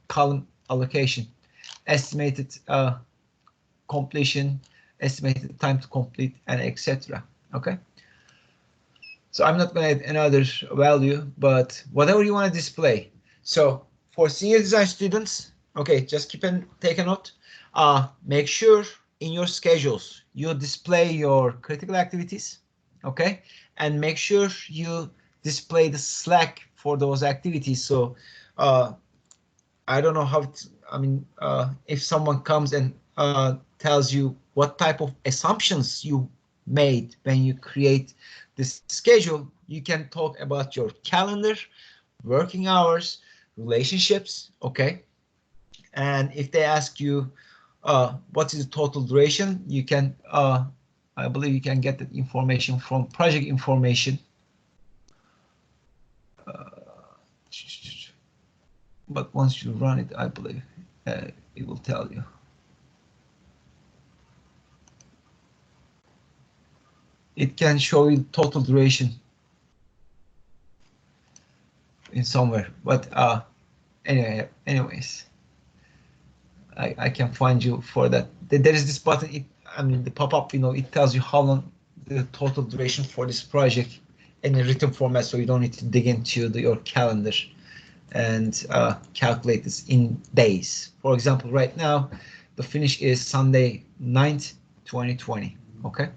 column allocation, estimated completion, estimated time to complete, and etc. Okay. So I'm not going to add another value, but whatever you want to display. So for senior design students, okay, just take a note. Make sure in your schedules you display your critical activities, okay, and make sure you display the slack for those activities. So I don't know how. If someone comes and tells you what type of assumptions you made when you create this schedule, you can talk about your calendar, working hours, relationships, okay? And if they ask you what is the total duration, you can, I believe you can get that information from project information. but once you run it, I believe it will tell you. It can show you total duration in somewhere, but anyways, I can find you for that. There is this button. I mean, the pop-up, it tells you how long the total duration for this project in a written format, so you don't need to dig into your calendar and calculate this in days. For example, right now, the finish is Sunday 9th, 2020. Okay,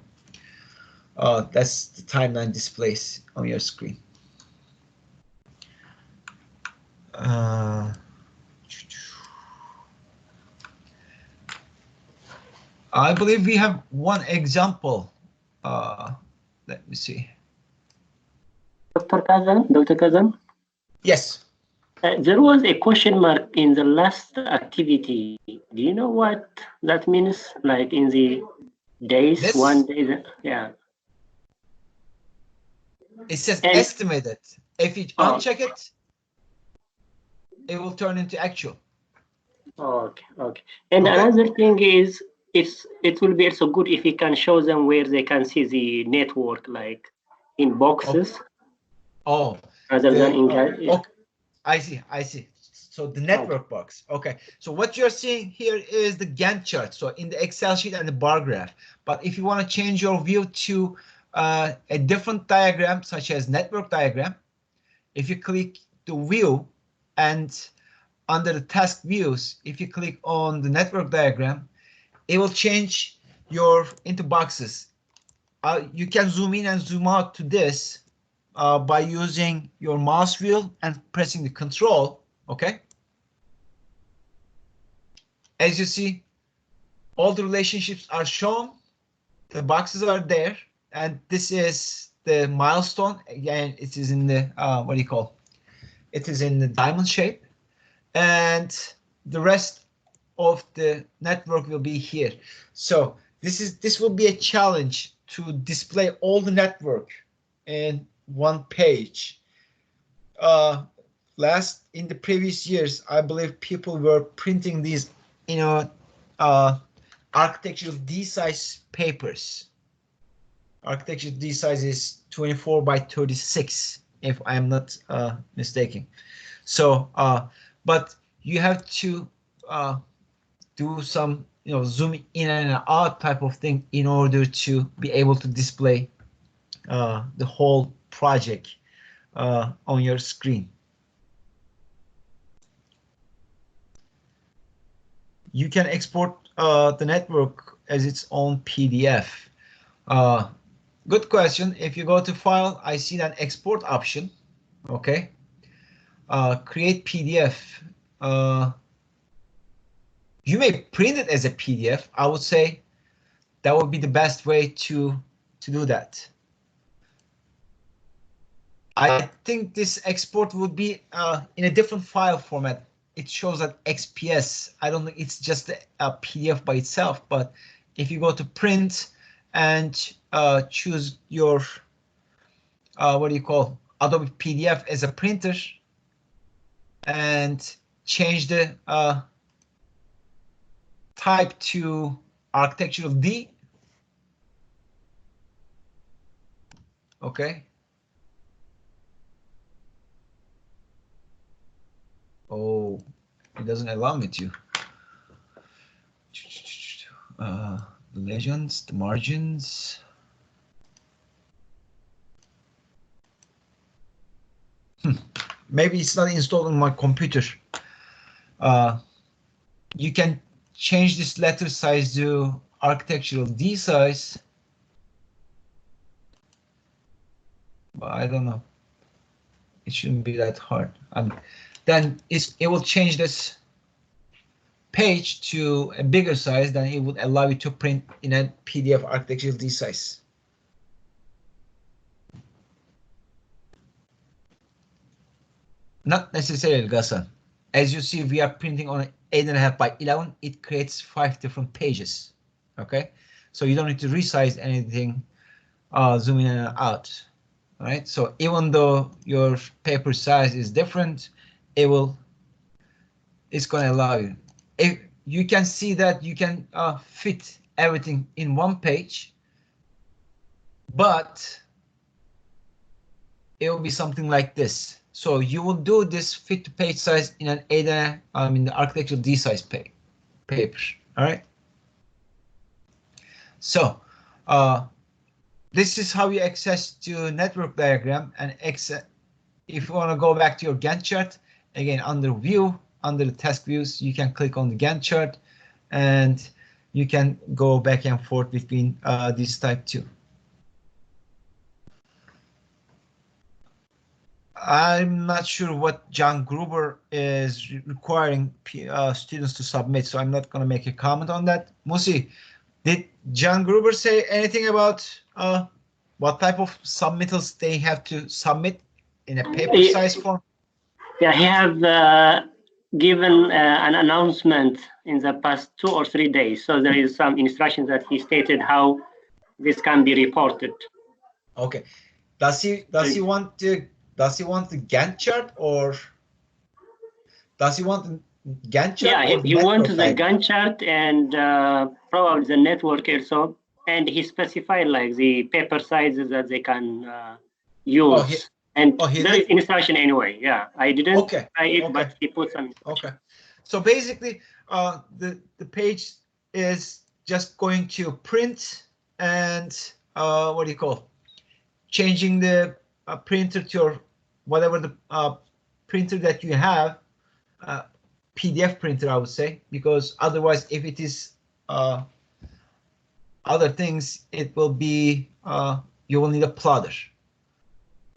that's the timeline displays on your screen. I believe we have one example. Let me see. Dr. Kazan? Yes. There was a question mark in the last activity. Do you know what that means? Like in the days, This? 1 day, yeah. It says estimated. If you uncheck it, it will turn into actual. Okay. And another thing is, it will be also good if you can show them where they can see the network, like in boxes. Oh. Rather than in. Okay. I see. So the network box. Okay. So what you're seeing here is the Gantt chart. So in the Excel sheet and the bar graph. But if you want to change your view to a different diagram, such as network diagram, if you click the view and under the task views, if you click on the network diagram, it will change into boxes. You can zoom in and zoom out to this by using your mouse wheel and pressing the control. Okay. As you see, all the relationships are shown. The boxes are there, and this is the milestone. Again, it is in the what do you call? It is in the diamond shape, and the rest of the network will be here. So this will be a challenge to display all the network in one page. In the previous years, I believe people were printing these, architectural D-size papers. Architectural D-size is 24 by 36, if I am not mistaken. So, but you have to do some, zoom in and out type of thing in order to be able to display the whole project on your screen. You can export the network as its own PDF. Good question. If you go to File, I see that export option. Okay. Create PDF. You may print it as a PDF. I would say that would be the best way to do that. I think this export would be in a different file format. It shows that XPS. I don't think it's just a PDF by itself, but if you go to print and choose your what do you call Adobe PDF as a printer and change the type to architectural D. Okay. Oh, it doesn't allow me to. The legends, the margins. Maybe it's not installed on my computer. You can change this letter size to architectural D size. But I don't know. It shouldn't be that hard. Then it will change this page to a bigger size, then it would allow you to print in a PDF architectural D size. Not necessarily, Ghassan. As you see, we are printing on an 8.5 by 11. It creates 5 different pages. Okay, so you don't need to resize anything, zoom in and out. All right, so even though your paper size is different, it will it's going to allow you. If you can see that you can fit everything in one page, but it will be something like this. So you will do this fit to page size in an ADA, in the architectural D size paper. All right. So this is how you access to network diagram, and if you want to go back to your Gantt chart, again, under view, under the task views, you can click on the Gantt chart and you can go back and forth between this type 2. I'm not sure what John Gruber is requiring students to submit, so I'm not going to make a comment on that. Musi, did John Gruber say anything about what type of submittals they have to submit in a paper size form? Yeah, he have given an announcement in the past 2 or 3 days. So there is some instructions that he stated how this can be reported. Okay. Does he want the Gantt chart, or does he want the Gantt chart? Yeah, he wants the Gantt chart and probably the network also, and he specified like the paper sizes that they can use. There is instruction anyway. Yeah, I didn't try it, but he put some instruction. Okay. So basically, the page is just going to print and what do you call? Changing the printer to your whatever the printer that you have, PDF printer, I would say, because otherwise, if it is other things, it will be you will need a plotter.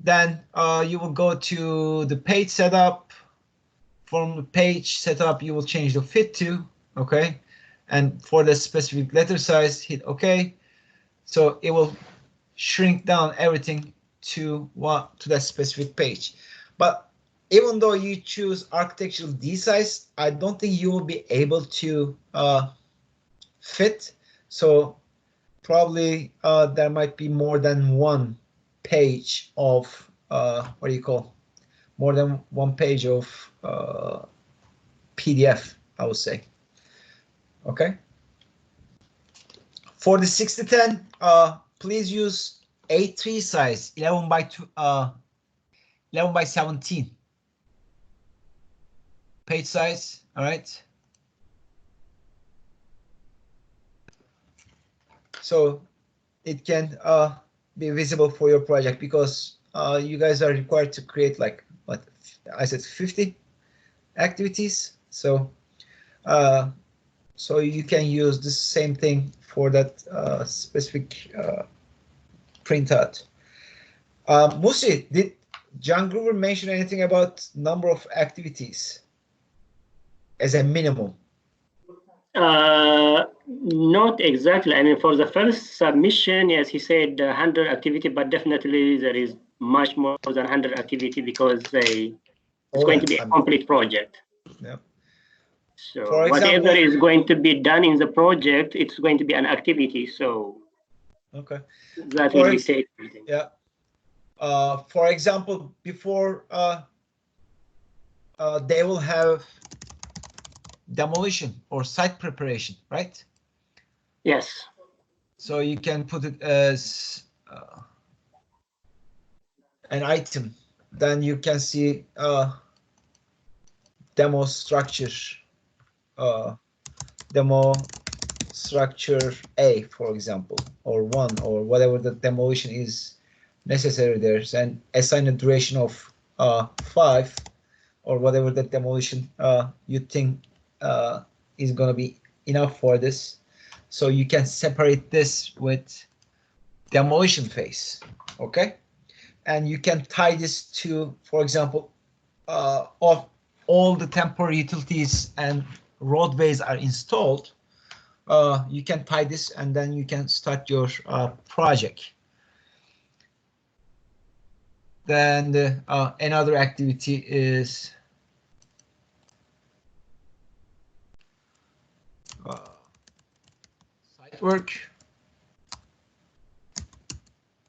Then you will go to the page setup. From the page setup, you will change the fit to, okay, and for the specific letter size, hit OK. So it will shrink down everything to that specific page. But even though you choose architectural D size, I don't think you will be able to fit. So probably there might be more than one page of what do you call? More than one page of PDF, I would say. Okay. For the 6:10, please use A3 size, 11 by 17 page size. All right. So it can be visible for your project, because you guys are required to create like what I said, 50 activities. So so you can use the same thing for that specific printout. Musi, did John Gruber mention anything about number of activities as a minimum? Not exactly. I mean, for the first submission, yes, he said 100 activity, but definitely there is much more than 100 activity, because it's going to be a complete project. Yeah. So for example, whatever is going to be done in the project, it's going to be an activity. So okay, that will be taken. Yeah. For example, before they will have demolition or site preparation, right? Yes. So you can put it as an item. Then you can see demo structure, demo structure A, for example, or 1, or whatever the demolition is necessary there, and assign a duration of 5, or whatever the demolition you think is going to be enough for this. So you can separate this with demolition phase, okay? And you can tie this to, for example, of all the temporary utilities and roadways are installed. You can tie this, and then you can start your project. Then another activity is site work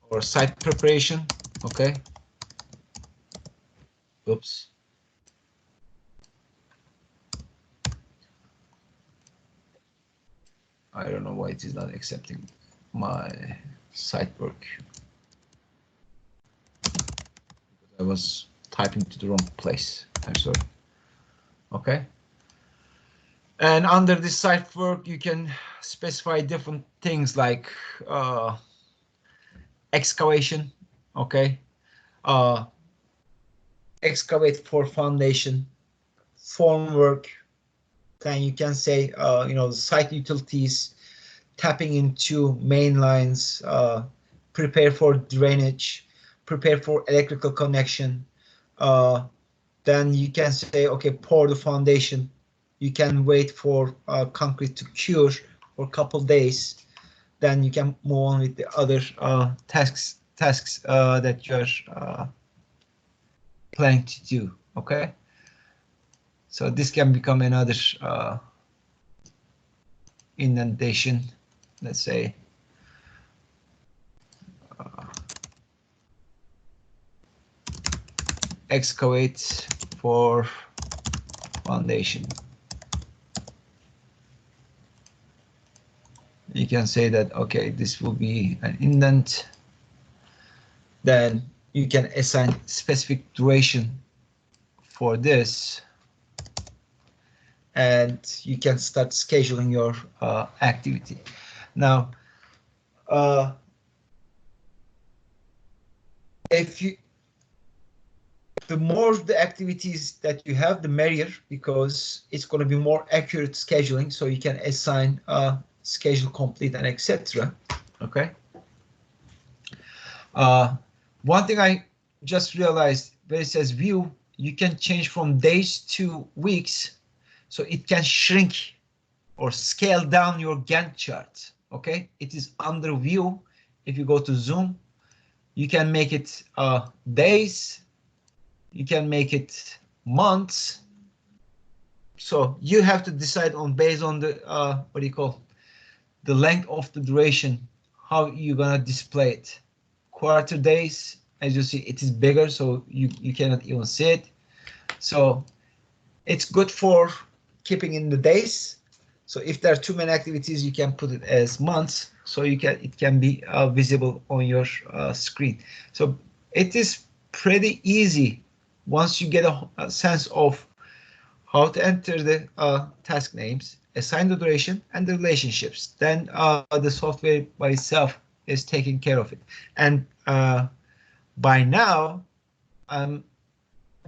or site preparation. Okay. Oops. I don't know why it is not accepting my site work. I was typing to the wrong place. I'm sorry. Okay. And under this site work, you can specify different things like excavation. Okay. Excavate for foundation, form work. Then you can say, you know, site utilities, tapping into main lines, prepare for drainage, prepare for electrical connection. Then you can say, okay, pour the foundation. You can wait for concrete to cure for a couple days. Then you can move on with the other tasks that you're planning to do. Okay. So this can become another indentation. Let's say excavate for foundation. You can say that, okay, this will be an indent. Then you can assign specific duration for this. And you can start scheduling your activity. Now, the more the activities that you have, the merrier, because it's going to be more accurate scheduling. So you can assign schedule complete and etc. Okay. One thing I just realized, where it says view, you can change from days to weeks, so it can shrink or scale down your Gantt chart. Okay, it is under view. If you go to zoom, you can make it days, you can make it months. So you have to decide on based on the what do you call, the length of the duration, how you're gonna display it. Quarter days, as you see, it is bigger, so you cannot even see it. So it's good for keeping in the days. So if there are too many activities, you can put it as months, so it can be visible on your screen. So it is pretty easy once you get a sense of how to enter the task names, assign the duration and the relationships. Then the software by itself is taking care of it. And by now, I'm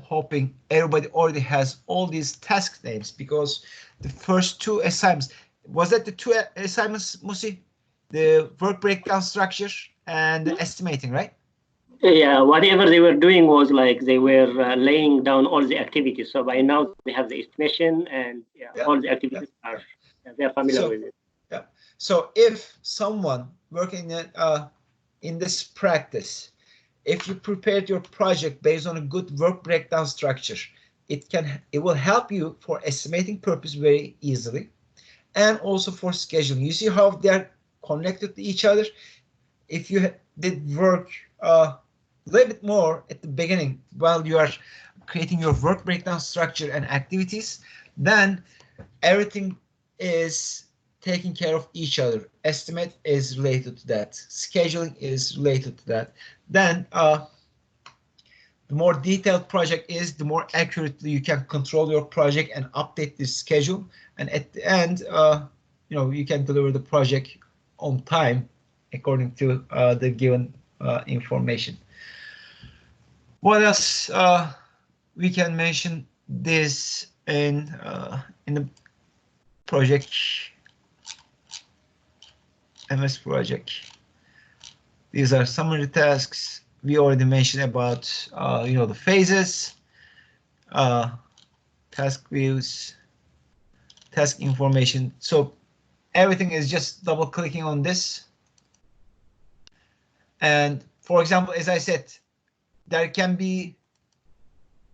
hoping everybody already has all these task names, because the first two assignments, was that the two assignments, Musi? The work breakdown structure and the estimating, right? Yeah, whatever they were doing was like they were laying down all the activities. So by now they have the estimation and all the activities are, they're familiar with it. Yeah. So if someone working in this practice, if you prepared your project based on a good work breakdown structure, it will help you for estimating purpose very easily, and also for scheduling. You see how they're connected to each other. If you did work a little bit more at the beginning while you are creating your work breakdown structure and activities, then everything is taking care of each other. Estimate is related to that. Scheduling is related to that. Then the more detailed project is, the more accurately you can control your project and update the schedule. And at the end, you know, you can deliver the project on time according to the given information. What else we can mention this in the project, MS project. These are summary tasks. We already mentioned about you know, the phases, task views, task information. So everything is just double clicking on this. And for example, as I said, there can be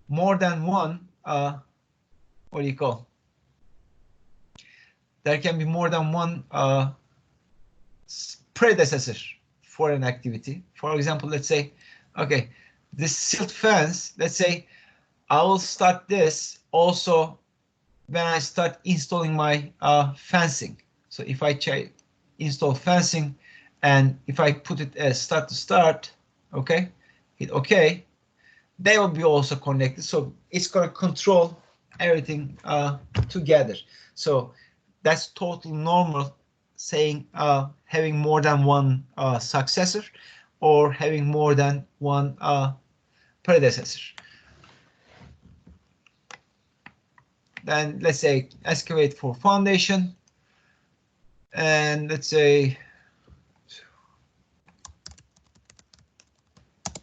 more than one, what do you call? There can be more than one predecessor for an activity. For example, let's say, okay, this silt fence, let's say I will start this also when I start installing my fencing. So if I install fencing, and if I put it as start to start, okay, hit OK, they will be also connected. So it's going to control everything together. So that's totally normal, saying having more than one successor or having more than one predecessor. Then let's say excavate for foundation, and let's say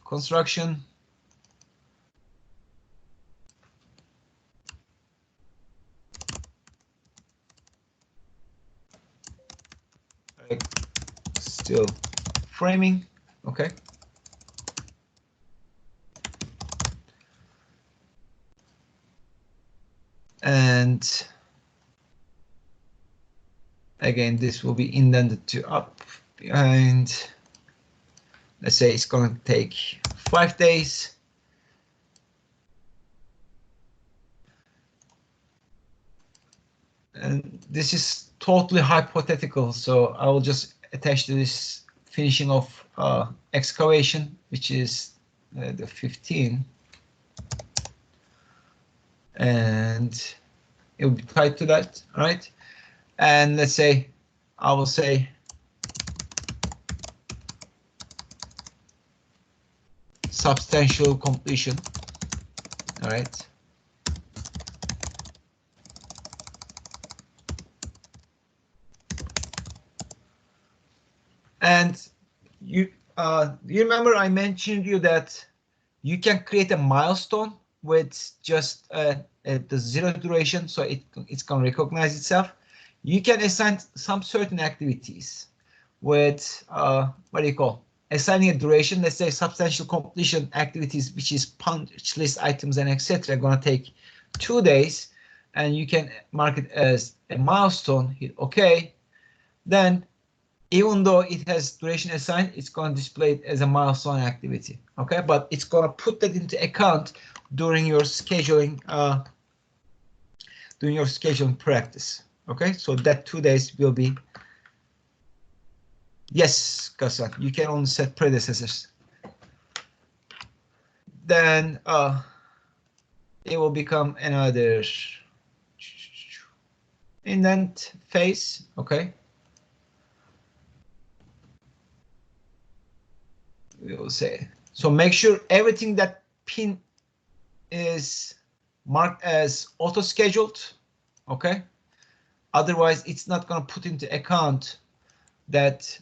construction. Still framing, okay. And again, this will be indented to up behind. Let's say it's going to take 5 days. And this is totally hypothetical, so I will just attach to this finishing of excavation, which is the 15. And it will be tied to that, right? And let's say, I will say substantial completion, all right? And you remember I mentioned you that you can create a milestone with just the 0 duration, so it's going to recognize itself. You can assign some certain activities with what do you call, assigning a duration. Let's say substantial completion activities, which is punch list items and etc., going to take 2 days, and you can mark it as a milestone. Hit OK. Then, even though it has duration assigned, it's going to display it as a milestone activity. Okay, but it's going to put that into account during your scheduling, practice. Okay, so that 2 days will be. Yes, Ghassan, you can only set predecessors. Then it will become another indent phase. Okay. We will say, so make sure everything that pin is marked as auto scheduled, okay? Otherwise, it's not going to put into account that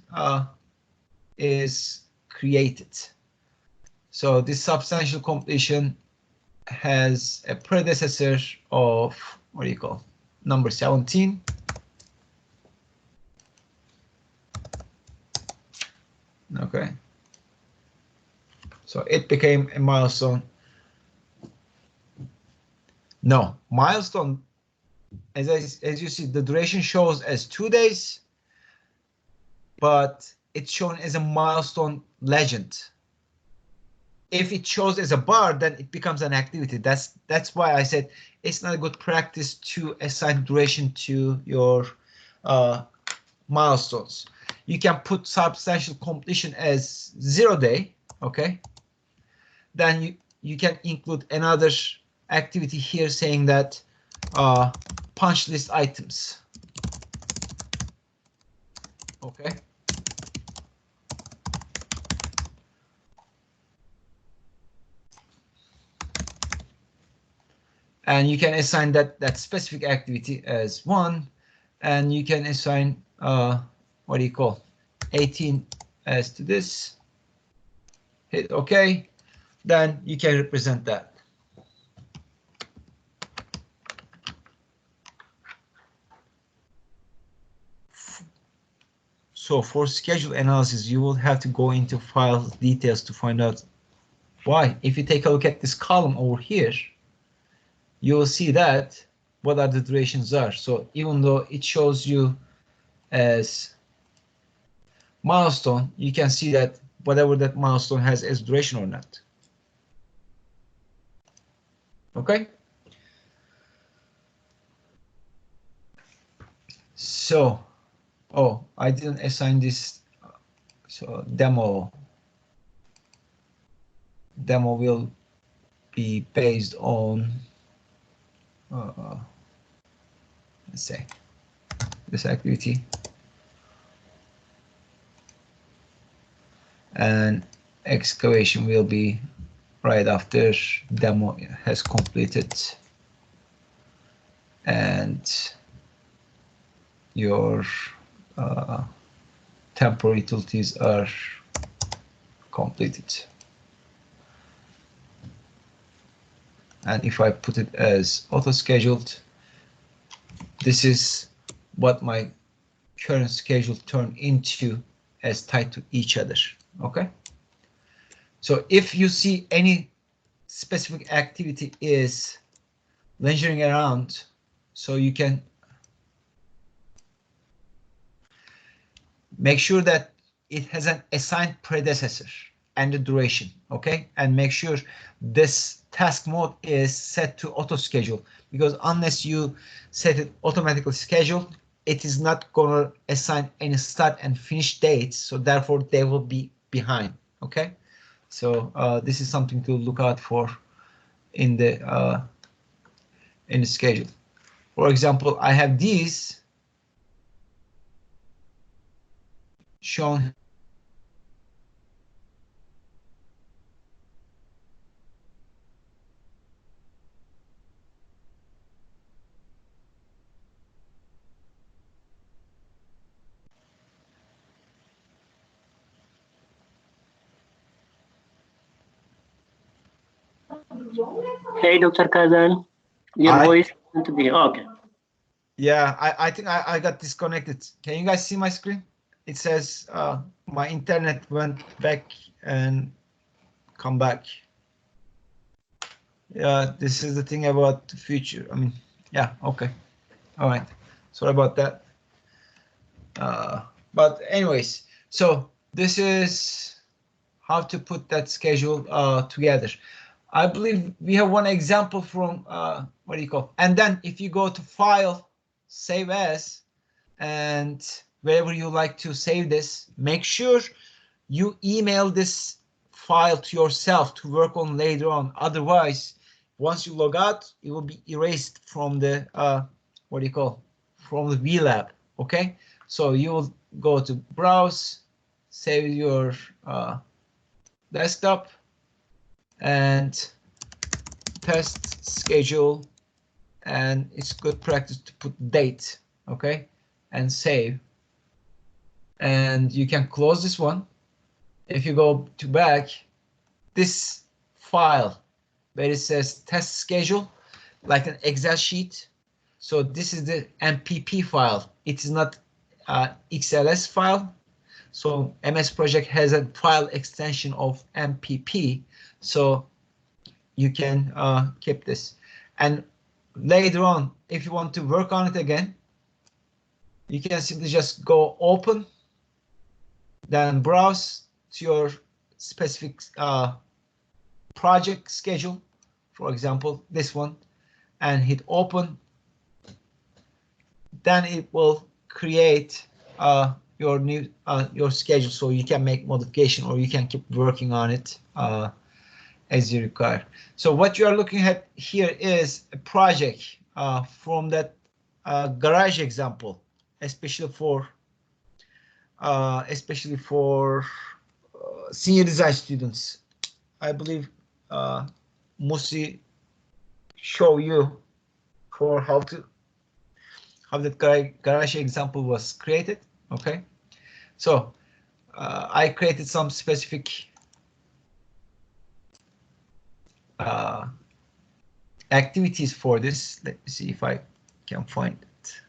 is created. So this substantial completion has a predecessor of, what do you call, number 17. Okay. So it became a milestone. No, milestone, as you see, the duration shows as 2 days, but it's shown as a milestone legend. If it shows as a bar, then it becomes an activity. That's why I said it's not a good practice to assign duration to your milestones. You can put substantial completion as 0 day, okay? Then you can include another activity here saying that punch list items. Okay. And you can assign that specific activity as 1, and you can assign what do you call, 18 as to this. Hit OK. Then you can represent that. So for schedule analysis, you will have to go into file details to find out why. If you take a look at this column over here, you will see that what are the durations are. So even though it shows you as milestone, you can see that whatever that milestone has as duration or not. Okay. So Oh, I didn't assign this. So demo will be based on, let's say, this activity, and excavation will be right after demo has completed and your temporary utilities are completed. And if I put it as auto-scheduled, this is what my current schedule turned into as tied to each other, okay? So if you see any specific activity is lingering around, so you can make sure that it has an assigned predecessor and the duration, okay? And make sure this task mode is set to auto schedule, because unless you set it automatically scheduled, it is not gonna assign any start and finish dates, so therefore they will be behind, okay? So this is something to look out for in the schedule. For example, I have these shown. Hey, Dr. Kazan, your voice to be okay. Yeah, I think I got disconnected. Can you guys see my screen? It says my internet went back and come back. Yeah, this is the thing about the future. I mean, yeah, okay. All right. Sorry about that. But anyways, so this is how to put that schedule together. I believe we have one example from what do you call? And then if you go to File, Save As, and wherever you like to save this, make sure you email this file to yourself to work on later on. Otherwise, once you log out, it will be erased from the what do you call? From the VLab. Okay, so you will go to Browse, save your desktop, and test schedule, and it's good practice to put date, okay, and save. And you can close this one. If you go to back, this file where it says test schedule, like an Excel sheet. So this is the MPP file. It is not XLS file. So MS Project has a file extension of MPP. So you can keep this. And later on, if you want to work on it again, you can simply just go open, then browse to your specific project schedule, for example, this one, and hit open. Then it will create your new your schedule, so you can make modification or you can keep working on it as you require. So what you are looking at here is a project from that garage example, especially for senior design students. I believe Musi show you for how that garage example was created. Okay, so I created some specific activities for this. Let me see if I can find it.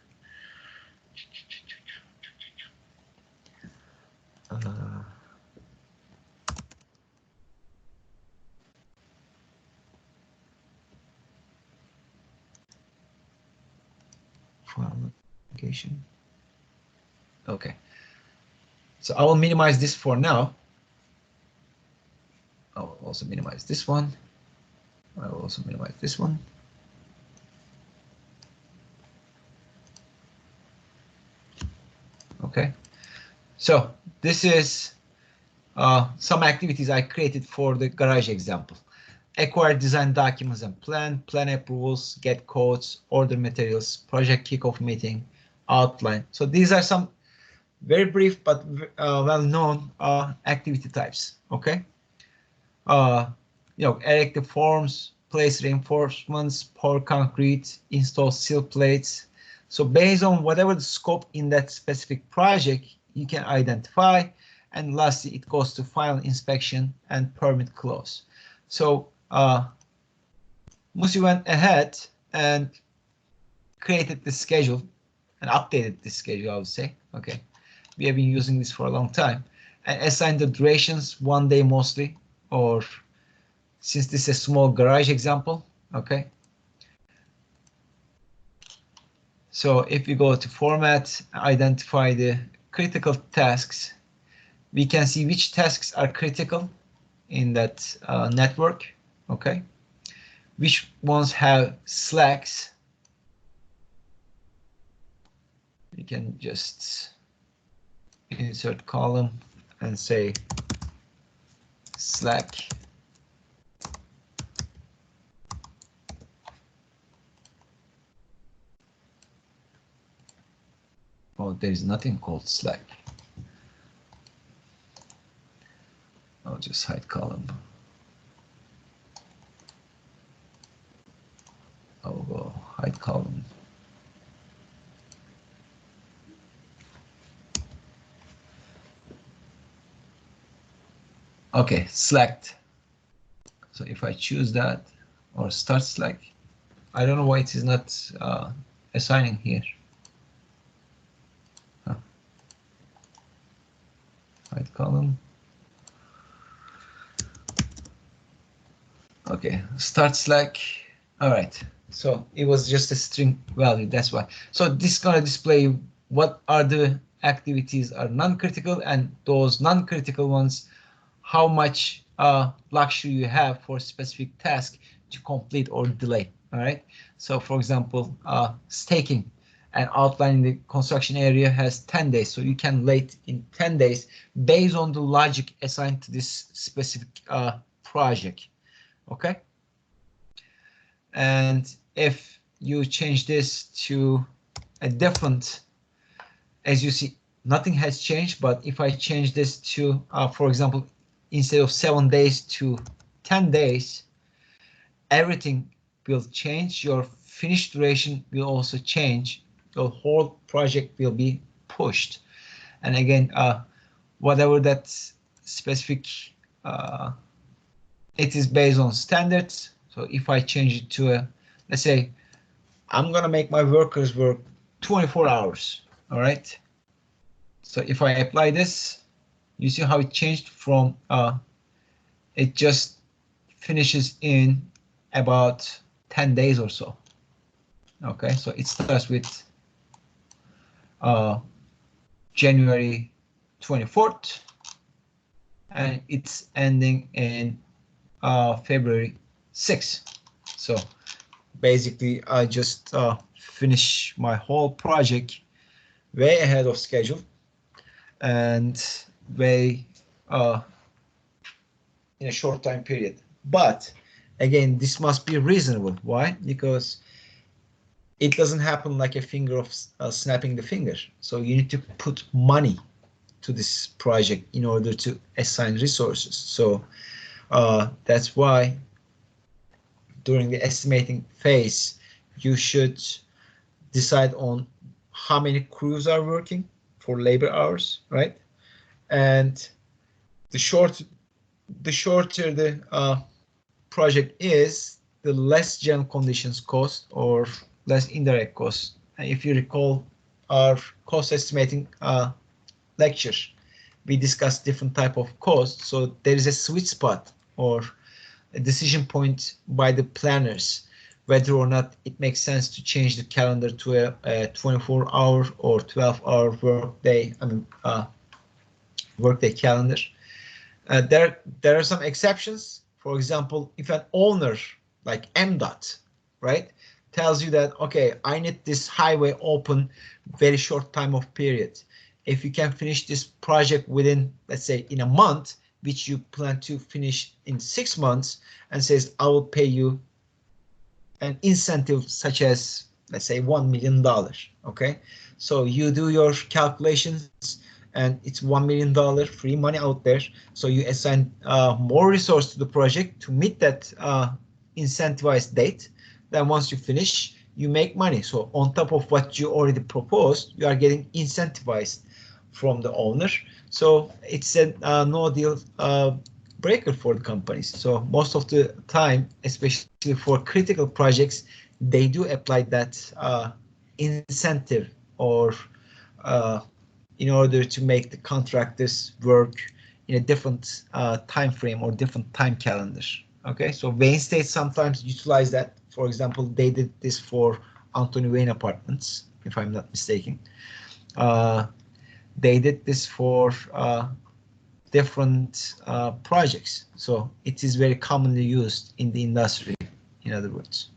File location. Okay, so I will minimize this for now. I will also minimize this one. I will also minimize this one. Okay. Okay, so this is some activities I created for the garage example. Acquire design documents and plan approvals, get quotes, order materials, project kickoff meeting, outline. So these are some very brief but well-known activity types. Okay, erect the forms, place reinforcements, pour concrete, install sill plates. So based on whatever the scope in that specific project, you can identify. And lastly, it goes to final inspection and permit close. So Musi went ahead and created the schedule and updated the schedule, I would say. Okay, we have been using this for a long time, and assigned the durations 1 day mostly, or since this is a small garage example. Okay, so if we go to format, identify the critical tasks, we can see which tasks are critical in that network. Okay, which ones have slacks. We can just insert column and say slack. Oh, there is nothing called slack. I'll just hide column. I'll go hide column. Okay, slacked. So if I choose that or start slack, I don't know why it is not assigning here. Hide column. Okay, start slack. All right, so it was just a string value, that's why. So this is gonna display what are the activities are non-critical, and those non-critical ones, how much luxury you have for specific task to complete or delay. All right, so for example, staking and outlining the construction area has 10 days, so you can late in 10 days based on the logic assigned to this specific project. Okay, and if you change this to a different, as you see, nothing has changed, but if I change this to, for example, instead of 7 days to 10 days, everything will change. Your finished duration will also change. The whole project will be pushed. And again, whatever that specific, it is based on standards. So if I change it to a, let's say, I'm gonna make my workers work 24 hours, all right? So if I apply this, you see how it changed from, it just finishes in about 10 days or so. Okay, so it starts with January 24th, and it's ending in February 6th. So basically, I just finish my whole project way ahead of schedule and way in a short time period. But again, this must be reasonable. Why? Because it doesn't happen like a finger of snapping the finger. So you need to put money to this project in order to assign resources. So that's why during the estimating phase, you should decide on how many crews are working for labor hours, right? And the shorter the project is, the less general conditions cost or less indirect cost. And if you recall our cost estimating lecture, we discussed different type of costs. So there is a sweet spot or a decision point by the planners whether or not it makes sense to change the calendar to a 24-hour or 12-hour workday. Workday calendar. There are some exceptions. For example, if an owner like MDOT, right, tells you that, okay, I need this highway open very short time of period. if you can finish this project within, let's say, in a month, which you plan to finish in 6 months, and says, I will pay you an incentive such as, let's say, $1 million. Okay, so you do your calculations, and it's $1 million free money out there. So you assign more resource to the project to meet that incentivized date. Then once you finish, you make money. So on top of what you already proposed, you are getting incentivized from the owner. So it's a no deal breaker for the companies. So most of the time, especially for critical projects, they do apply that incentive, or in order to make the contractors work in a different time frame or different time calendar. Okay, so Wayne State sometimes utilize that. For example, they did this for Anthony Wayne Apartments, if I'm not mistaken. They did this for different projects. So it is very commonly used in the industry, in other words.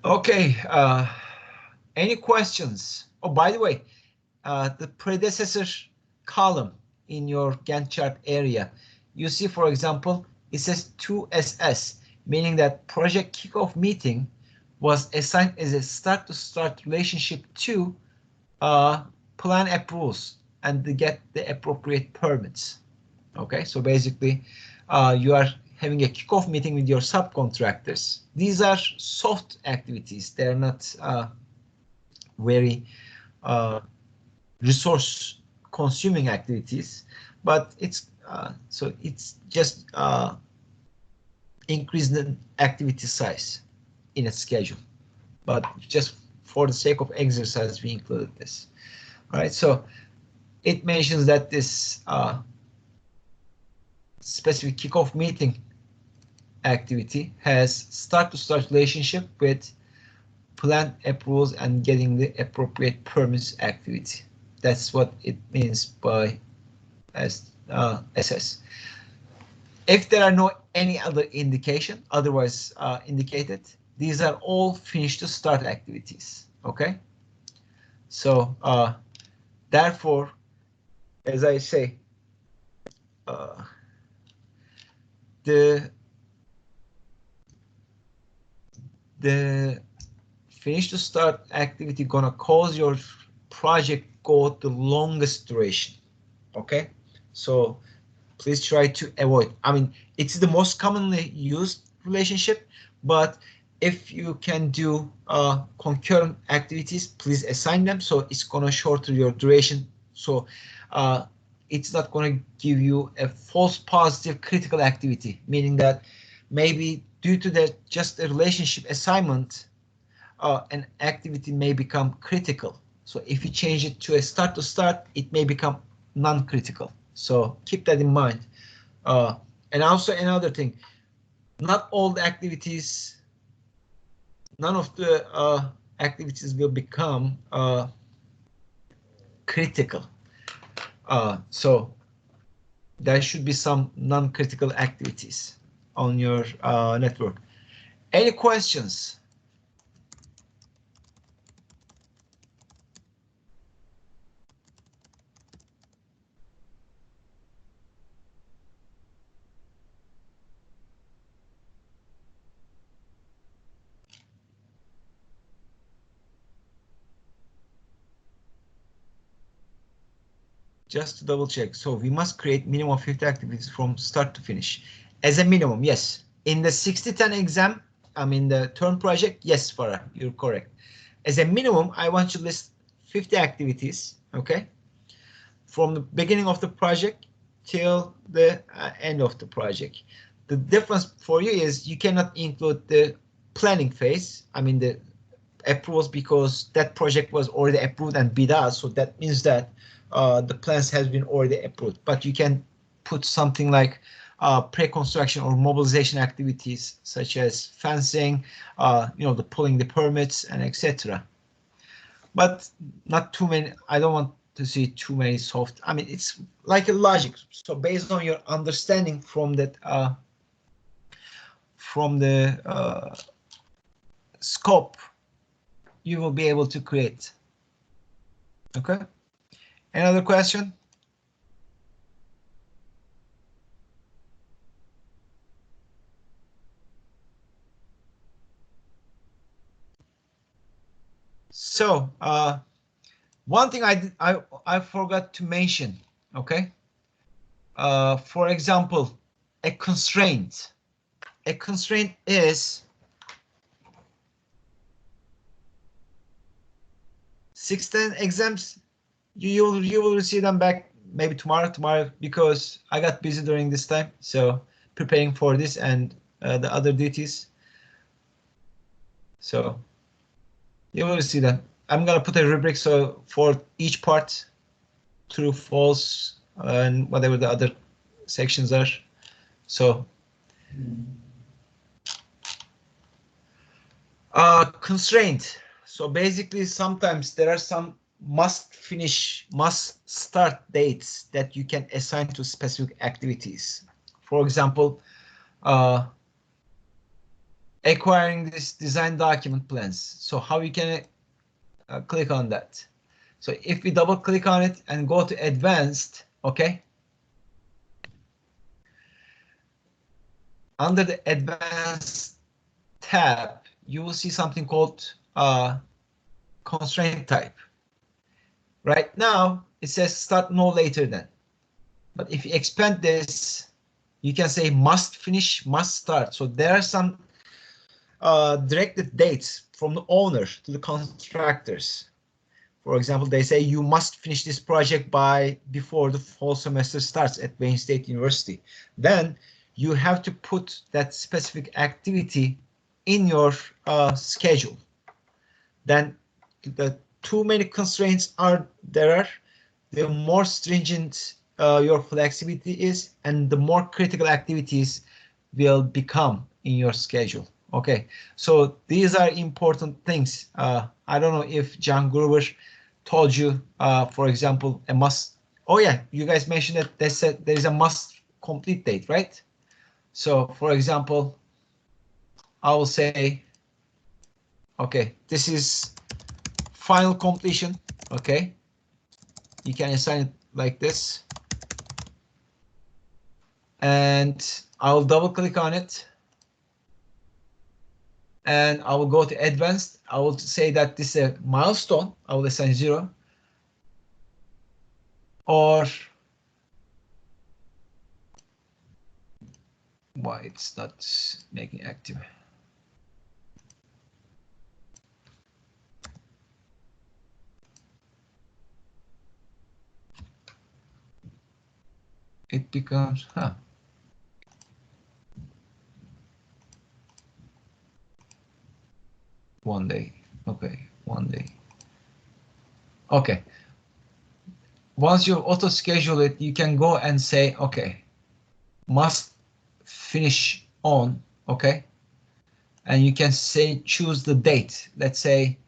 Okay, any questions? Oh, by the way, the predecessor column in your Gantt chart area, you see, for example, it says 2SS, meaning that project kickoff meeting was assigned as a start-to-start relationship to plan approvals and to get the appropriate permits. Okay, so basically, you are having a kickoff meeting with your subcontractors. These are soft activities. They're not very resource-consuming activities, but it's so it's just increase the activity size in a schedule. But just for the sake of exercise, we included this. All right, so it mentions that this specific kickoff meeting activity has start-to-start relationship with plan approvals and getting the appropriate permits activity. That's what it means by SS. If there are no any other indication otherwise indicated, these are all finish to start activities. Okay, so therefore, as I say, the finish to start activity gonna cause your project go the longest duration. Okay, so please try to avoid. I mean, it's the most commonly used relationship, but if you can do concurrent activities, please assign them. So it's gonna shorten your duration. So it's not gonna give you a false positive critical activity, meaning that maybe due to that just a relationship assignment, an activity may become critical. So if you change it to a start to start, it may become non-critical. So keep that in mind. And also another thing, not all the activities, none of the activities will become critical. So there should be some non-critical activities on your network. Any questions? Just to double check. So we must create minimum of 50 activities from start to finish. As a minimum, yes. In the 60-10 exam, I mean the term project, yes, Farah, you're correct. As a minimum, I want you to list 50 activities, okay? From the beginning of the project till the end of the project. The difference for you is you cannot include the planning phase, I mean the approvals, because that project was already approved and bid out, so that means that the plans has been already approved, but you can put something like pre-construction or mobilization activities such as fencing, the pulling the permits and etc. But not too many. I don't want to see too many soft. I mean, it's like a logic. So based on your understanding from that, from the scope, you will be able to create Okay. Any other question? So one thing I forgot to mention. Okay. For example, a constraint. A constraint is 16 exams. You will receive them back maybe tomorrow because I got busy during this time, so preparing for this and the other duties. So you will see them. I'm gonna put a rubric so for each part, true, false, and whatever the other sections are. So constraint. So basically, sometimes there are some must start dates that you can assign to specific activities. For example, acquiring this design document plans. So how you can click on that. So if we double click on it and go to advanced, okay. Under the advanced tab, you will see something called constraint type. Right now, it says start no later than. But if you expand this, you can say must finish, must start. So there are some directed dates from the owner to the contractors. For example, they say you must finish this project by before the fall semester starts at Wayne State University. Then you have to put that specific activity in your schedule. Then the too many constraints the more stringent your flexibility is, and the more critical activities will become in your schedule. Okay, so these are important things. I don't know if John Gruber told you, for example, a must. Oh yeah, you guys mentioned that they said there is a must complete date, right? So for example, I will say, okay, this is final completion. Okay, you can assign it like this, and I'll double click on it. And I will go to advanced. I will say that this is a milestone. I will assign 0. Or why it's not making active? It becomes, 1 day. Okay, 1 day. Okay. Once you auto schedule it, you can go and say, okay, must finish on, okay? And you can say, choose the date. Let's say,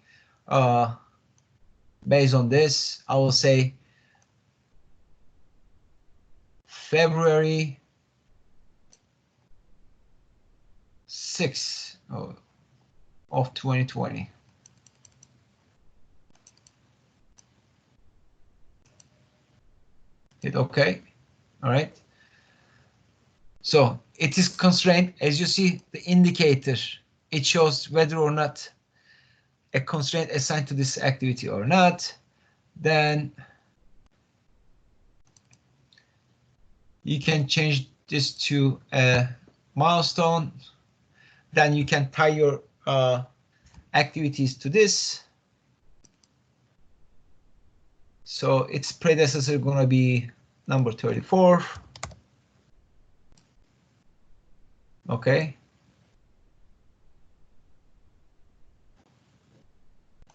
based on this, I will say February 6th of 2020. Hit OK. All right. So it is constrained. As you see, the indicator, it shows whether or not a constraint assigned to this activity or not. Then you can change this to a milestone. Then you can tie your activities to this. So its predecessor going to be number 34. Okay.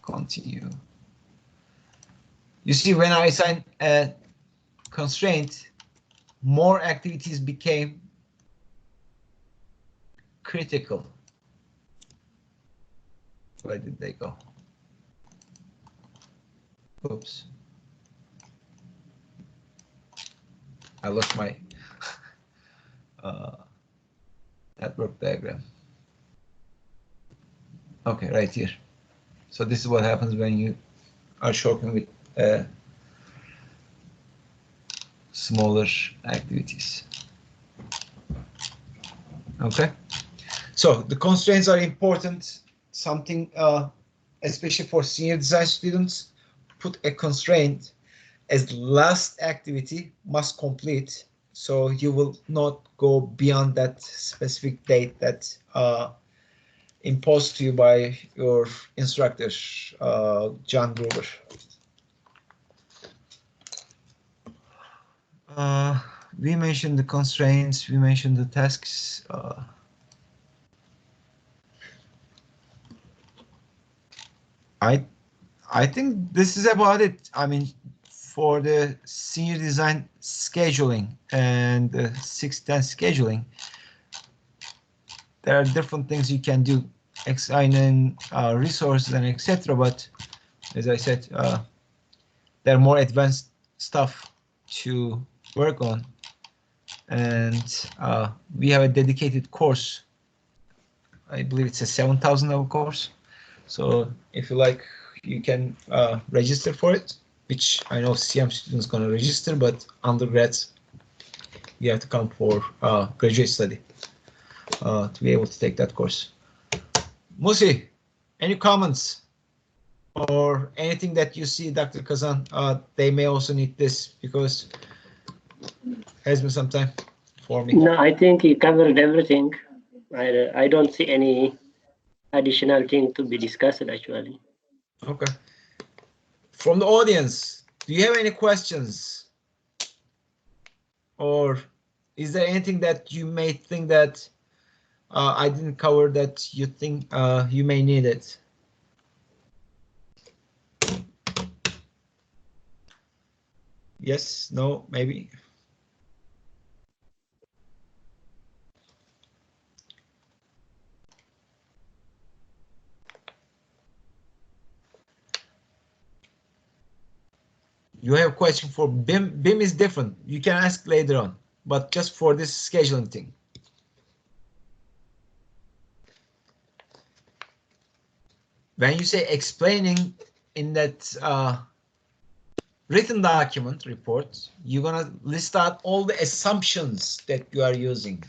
Continue. You see, when I assign a constraint, more activities became critical. Where did they go? Oops. I lost my network diagram. Okay, right here. So this is what happens when you are working with smaller activities. Okay, so the constraints are important. Something, especially for senior design students, put a constraint as the last activity must complete. So you will not go beyond that specific date that imposed to you by your instructor, John Gruber. We mentioned the constraints, we mentioned the tasks. I think this is about it. I mean, for the senior design scheduling and the 610 scheduling, there are different things you can do, assigning resources and etc. But as I said, there are more advanced stuff to work on, and we have a dedicated course. I believe it's a 7,000 level course. So if you like, you can register for it, which I know CM students gonna register, but undergrads, you have to come for graduate study to be able to take that course. Musi, any comments or anything that you see, Dr. Kazan? They may also need this because it has been some time for me. No, I think he covered everything. I don't see any additional thing to be discussed actually. Okay. From the audience, do you have any questions? Or is there anything that you may think that I didn't cover that you think you may need it? Yes, no, maybe. You have a question for BIM. BIM is different. You can ask later on, but just for this scheduling thing. When you say explaining in that written document report, you're gonna list out all the assumptions that you are using.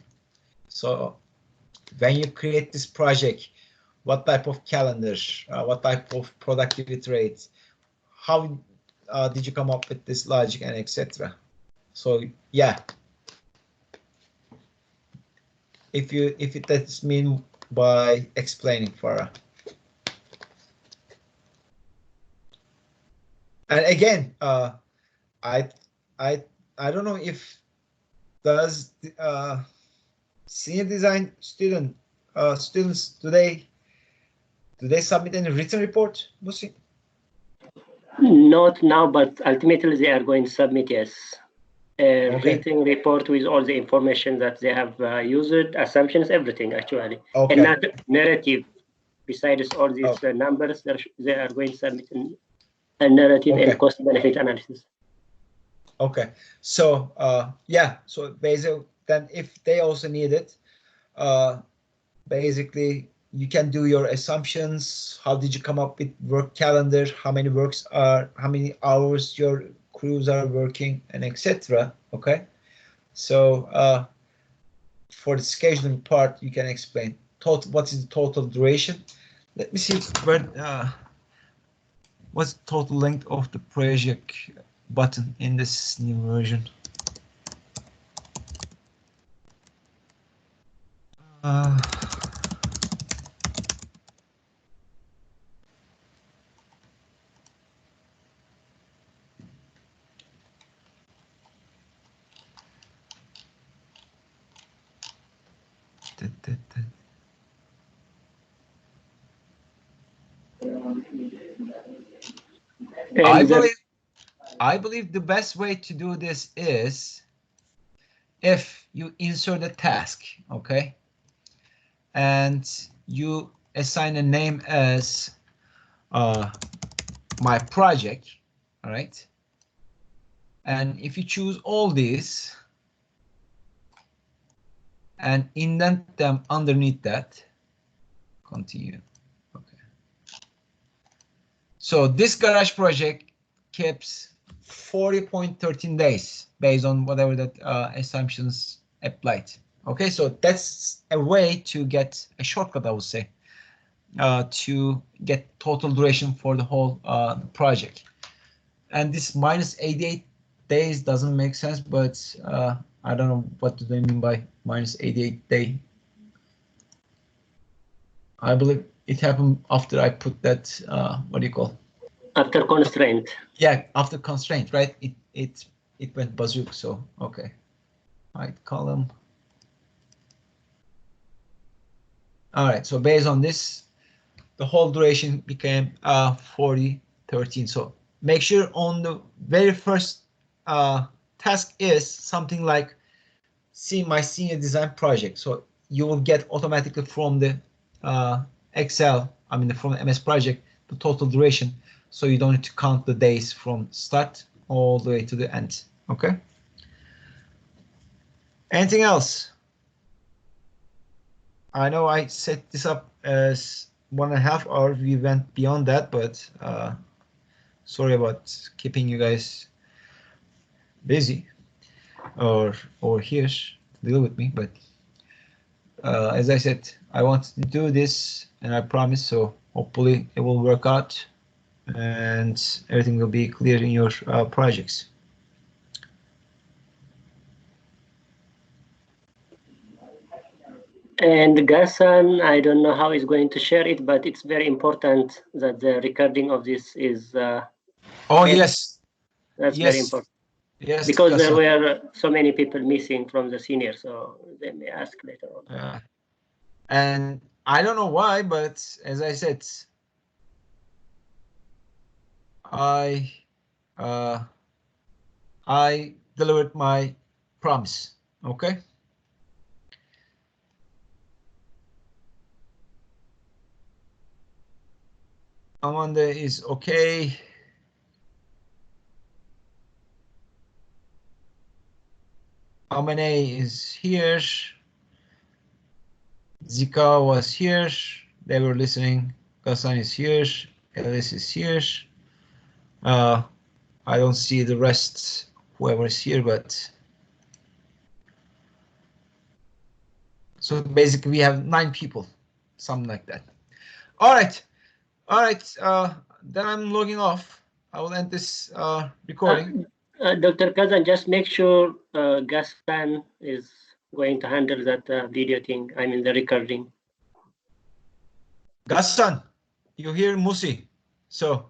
So when you create this project, what type of calendar, what type of productivity rates, how did you come up with this logic and etc. So yeah, if that's mean by explaining, Farah. And again, I don't know if does senior design students today, do they submit any written report, Musi? Not now, but ultimately they are going to submit, yes, a Okay. written report with all the information that they have used, assumptions, everything actually. Okay. And not narrative. Besides all these numbers, they are going to submit a narrative and cost benefit analysis. Okay, so yeah, so basically then if they also need it, basically you can do your assumptions. How did you come up with work calendar? How many hours your crews are working, and etc. Okay, so for the scheduling part, you can explain what is the total duration. Let me see where what's the total length of the project button in this new version. I believe the best way to do this is if you insert a task, okay, and you assign a name as my project, all right, and if you choose all these and indent them underneath that, continue. Okay. So this garage project keeps 40.13 days based on whatever that assumptions applied. Okay, so that's a way to get a shortcut, I would say, to get total duration for the whole project. And this minus 88 days doesn't make sense, but I don't know what do they mean by minus 88 day. I believe it happened after I put that, what do you call? After constraint. Yeah, after constraint, right? It went bazooka, so okay. Right column. All right, so based on this, the whole duration became 4013. So make sure on the very first task is something like see my senior design project. So you will get automatically from the Excel, I mean from the MS project, the total duration. So you don't need to count the days from start all the way to the end. Okay. Anything else? I know I set this up as 1.5 hours. We went beyond that, but sorry about keeping you guys busy or here to deal with me. But as I said, I want to do this, and I promise. So hopefully it will work out, and everything will be clear in your projects. And Ghassan, I don't know how he's going to share it, but it's very important that the recording of this is. Oh, yes. That's yes. very important. Yes. Because there were so many people missing from the senior, so they may ask later on. And I don't know why, but as I said, I delivered my promise. Okay. Amanda is okay. Amane is here. Zika was here. They were listening. Ghassan is here. Alice is here. I don't see the rest, whoever is here, but so basically we have 9 people, something like that. All right. Then I'm logging off. I will end this recording. Dr. Kazan, just make sure Ghassan is going to handle that video thing. I mean the recording. Ghassan, you hear Musi, so.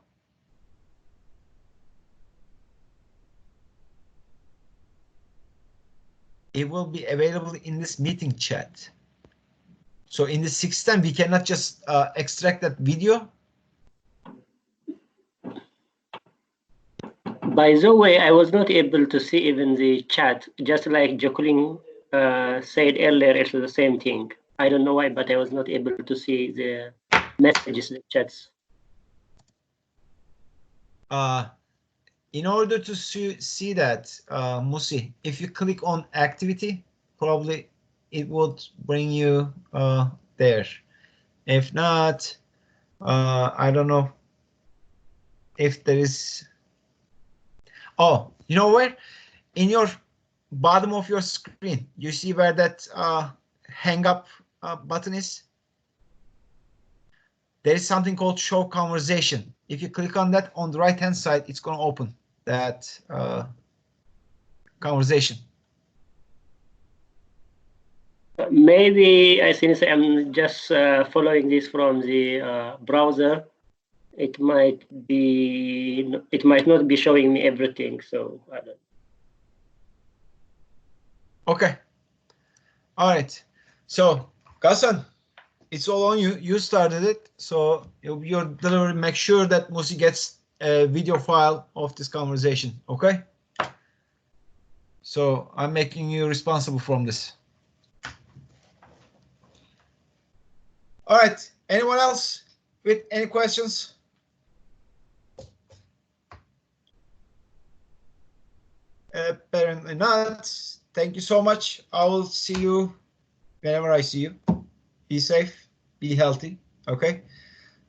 It will be available in this meeting chat. So in the system, we cannot just extract that video. By the way, I was not able to see even the chat, just like Jacqueline said earlier, it's the same thing. I don't know why, but I was not able to see the messages, the chats. In order to see that, Musi, if you click on activity, probably it would bring you there. If not, I don't know if there is. Oh, you know where? In your bottom of your screen, you see where that hang up button is? There is something called show conversation. If you click on that on the right hand side, it's going to open that conversation. Maybe since I'm just following this from the browser, it might not be showing me everything. So I don't. Okay. All right. So Ghassan, it's all on you. You started it, so you're delivering. Make sure that Musi gets a video file of this conversation. Okay. So I'm making you responsible from this. All right. Anyone else with any questions? Apparently not. Thank you so much. I will see you whenever I see you. Be safe, be healthy. Okay.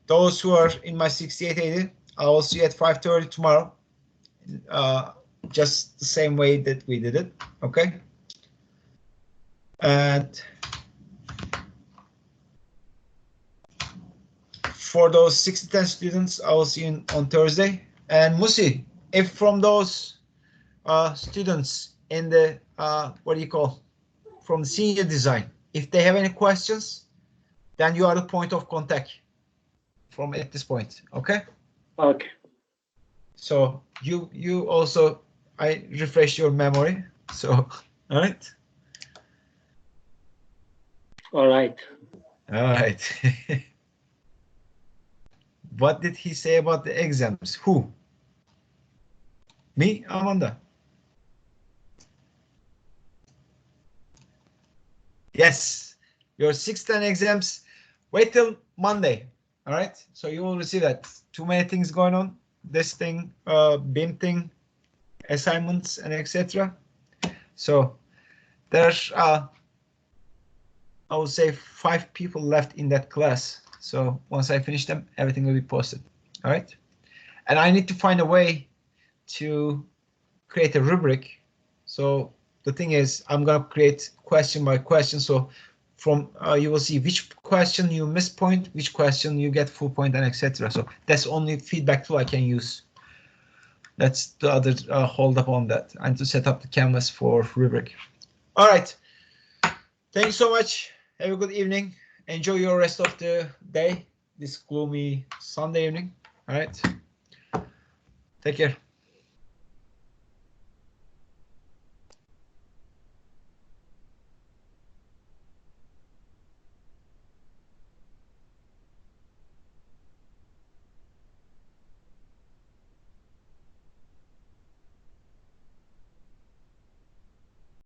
Those who are in my 6880, I will see you at 5:30 tomorrow. just the same way that we did it, okay? And for those 6 to 10 students, I will see you on Thursday. And Musi, if from those students in the, what do you call, from senior design, if they have any questions, then you are the point of contact from at this point, okay? Okay. So you also, I refresh your memory, so, all right? All right. All right. What did he say about the exams? Who? Me, Amanda? Yes, your 610 exams. Wait till Monday. All right. So you will receive that. Too many things going on. This thing, BIM thing, assignments, and etc. So there's, I would say 5 people left in that class. So once I finish them, everything will be posted. All right. And I need to find a way to create a rubric. So the thing is, I'm going to create question by question. So from you will see which question you miss point, which question you get full point, and etc. So that's only feedback tool I can use. That's the other hold up on that. I need to set up the canvas for rubric. All right. Thank you so much. Have a good evening. Enjoy your rest of the day, this gloomy Sunday evening. All right. Take care.